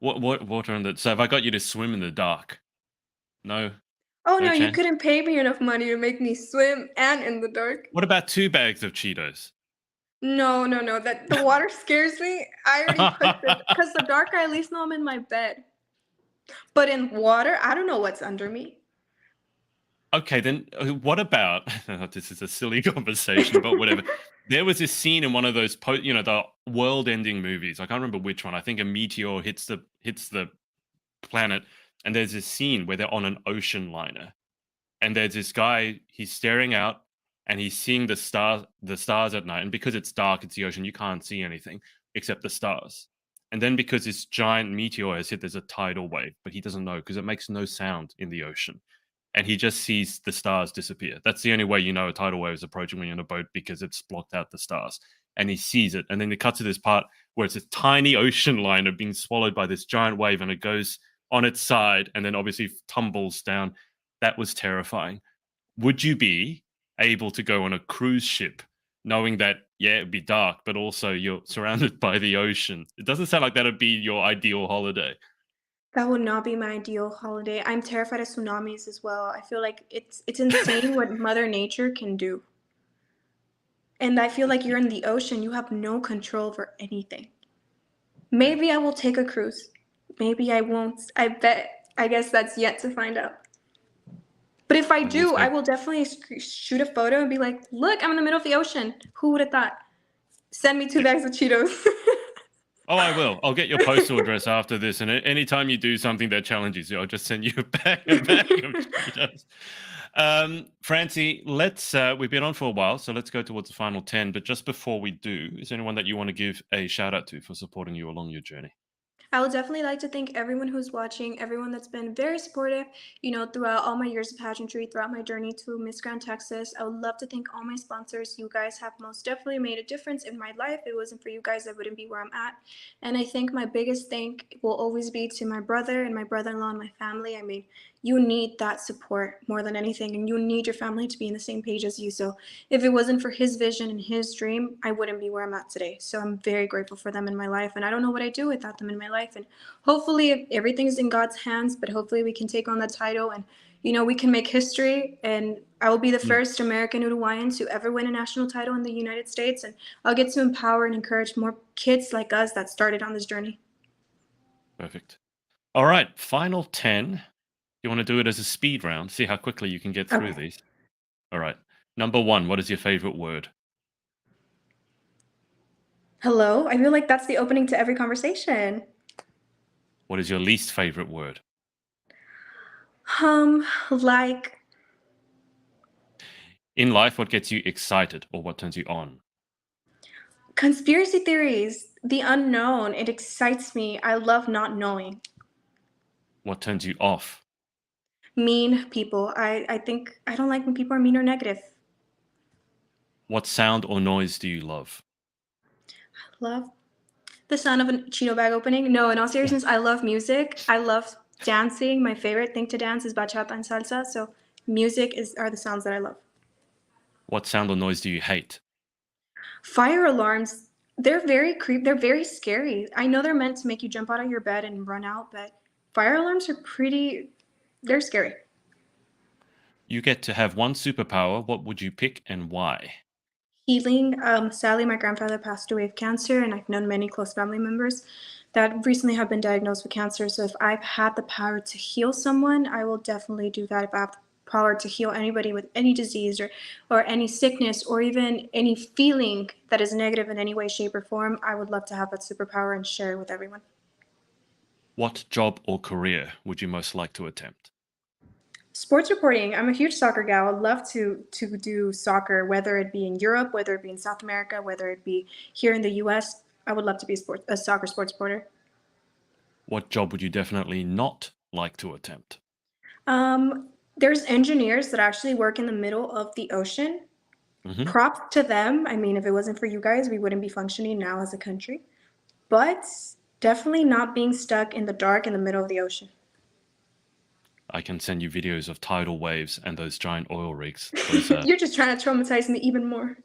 what water in the? So if I got you to swim in the dark, no, Oh no no, you chance. couldn't pay me enough money to make me swim and in the dark. What about 2 bags of Cheetos? No, no, no. That the water scares me. I already put the because the dark I at least know I'm in my bed. But in water, I don't know what's under me. Okay, then what about this is a silly conversation, but whatever. There was this scene in one of those the world-ending movies. I can't remember which one. I think a meteor hits the planet, and there's this scene where they're on an ocean liner, and there's this guy. He's staring out, and he's seeing the stars at night. And because it's dark, it's the ocean. You can't see anything except the stars. And then because this giant meteor has hit, there's a tidal wave, but he doesn't know because it makes no sound in the ocean, and he just sees the stars disappear. That's the only way you know a tidal wave is approaching when you're in a boat because it's blocked out the stars. And he sees it, and then it cuts to this part where it's a tiny ocean liner being swallowed by this giant wave, and it goes on its side, and then obviously tumbles down. That was terrifying. Would you be able to go on a cruise ship knowing that, yeah, it'd be dark, but also you're surrounded by the ocean? It doesn't sound like that'd be your ideal holiday. That would not be my ideal holiday. I'm terrified of tsunamis as well. I feel like it's insane what Mother Nature can do. And I feel like you're in the ocean, you have no control over anything. Yeah. Maybe I will take a cruise. Maybe I won't. I guess that's yet to find out. But if I And we'll do, I see. will definitely shoot a photo and be like, "Look, I'm in the middle of the ocean. Who would have thought?" Send me 2 Yeah. bags of Cheetos. Oh, I will. I'll get your postal address after this, and anytime you do something that challenges you, I'll just send you a bag of Cheetos. Francie, we've been on for a while, so let's go towards the final 10. But just before we do, is there anyone that you want to give a shout out to for supporting you along your journey? I would definitely like to thank everyone who's watching, everyone that's been very supportive, throughout all my years of pageantry, throughout my journey to Miss Grand Texas. I would love to thank all my sponsors. You guys have most definitely made a difference in my life. It wasn't for you guys, I wouldn't be where I'm at. And I think my biggest thank will always be to my brother and my brother-in-law and my family. I mean, you need that support more than anything, and you need your family to be in the same page as you. So if it wasn't for his vision and his dream, I wouldn't be where I'm at today. So I'm very grateful for them in my life, and I don't know what I'd do without them in my life. And hopefully everything's in God's hands, but hopefully we can take on the title, and we can make history, and I will be the Mm, first American-Uruguayan to ever win a national title in the United States, and I'll get to empower and encourage more kids like us that started on this journey. perfect. All right, final 10. You want to do it as a speed round? See how quickly you can get through Okay. these. All right. Number one, what is your favorite word? Hello. I feel like that's the opening to every conversation. What is your least favorite word? Like In life, what gets you excited or what turns you on? conspiracy theories, the unknown, it excites me. I love not knowing. What turns you off? Mean people. I think I don't like when people are mean or negative. What sound or noise do you love? Love the sound of a Cheeto bag opening. No, in all seriousness, I love music. I love dancing. My favorite thing to dance is bachata and salsa. So music are the sounds that I love. What sound or noise do you hate? Fire alarms, They're they're very scary. I know they're meant to make you jump out of your bed and run out, but fire alarms are they're scary. You get to have one superpower. What would you pick and why? Healing. Sadly, my grandfather passed away of cancer, and I've known many close family members that recently have been diagnosed with cancer. So if I've had the power to heal someone, I will definitely do that. If I have the power to heal anybody with any disease or any sickness or even any feeling that is negative in any way, shape, or form, I would love to have that superpower and share it with everyone. What job or career would you most like to attempt? Sports reporting. I'm a huge soccer gal. I'd love to do soccer, whether it be in Europe, whether it be in South America, whether it be here in the US. I would love to be a soccer sports reporter. What job would you definitely not like to attempt? There's engineers that actually work in the middle of the ocean. Hmm. Props to them. I mean, if it wasn't for you guys, we wouldn't be functioning now as a country. But definitely not being stuck in the dark in the middle of the ocean. I can send you videos of tidal waves and those giant oil rigs. Those, You're just trying to traumatize me even more.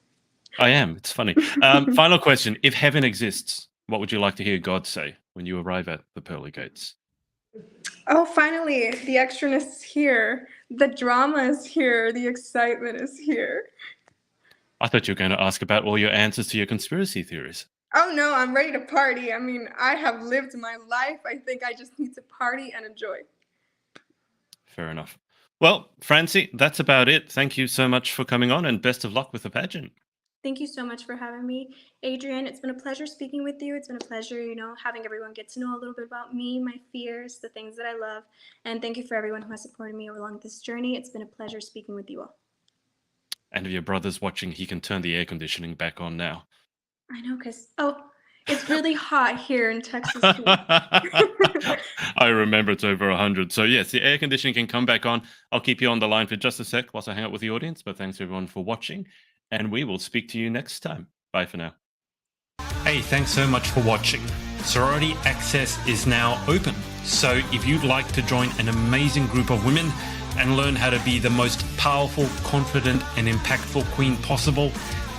I am. It's funny. Final question. If heaven exists, what would you like to hear God say when you arrive at the pearly gates? Oh, finally, the extraness is here. The drama is here. The excitement is here. I thought you were going to ask about all your answers to your conspiracy theories. Oh no, I'm ready to party. I mean, I have lived my life. I think I just need to party and enjoy. Fair enough. Well, Francie, that's about it. Thank you so much for coming on and best of luck with the pageant. Thank you so much for having me, Adrian. It's been a pleasure speaking with you. It's been a pleasure, having everyone get to know a little bit about me, my fears, the things that I love. And thank you for everyone who has supported me along this journey. It's been a pleasure speaking with you all. And if your brother's watching, he can turn the air conditioning back on now. I know, it's really hot here in Texas. I remember it's over 100. So yes, the air conditioning can come back on. I'll keep you on the line for just a sec whilst I hang out with the audience. But thanks everyone for watching, and we will speak to you next time. Bye for now. Hey, thanks so much for watching. Sorority Access is now open. So if you'd like to join an amazing group of women and learn how to be the most powerful, confident, and impactful queen possible,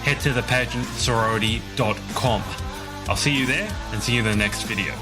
head to thepageantsorority.com. I'll see you there and see you in the next video.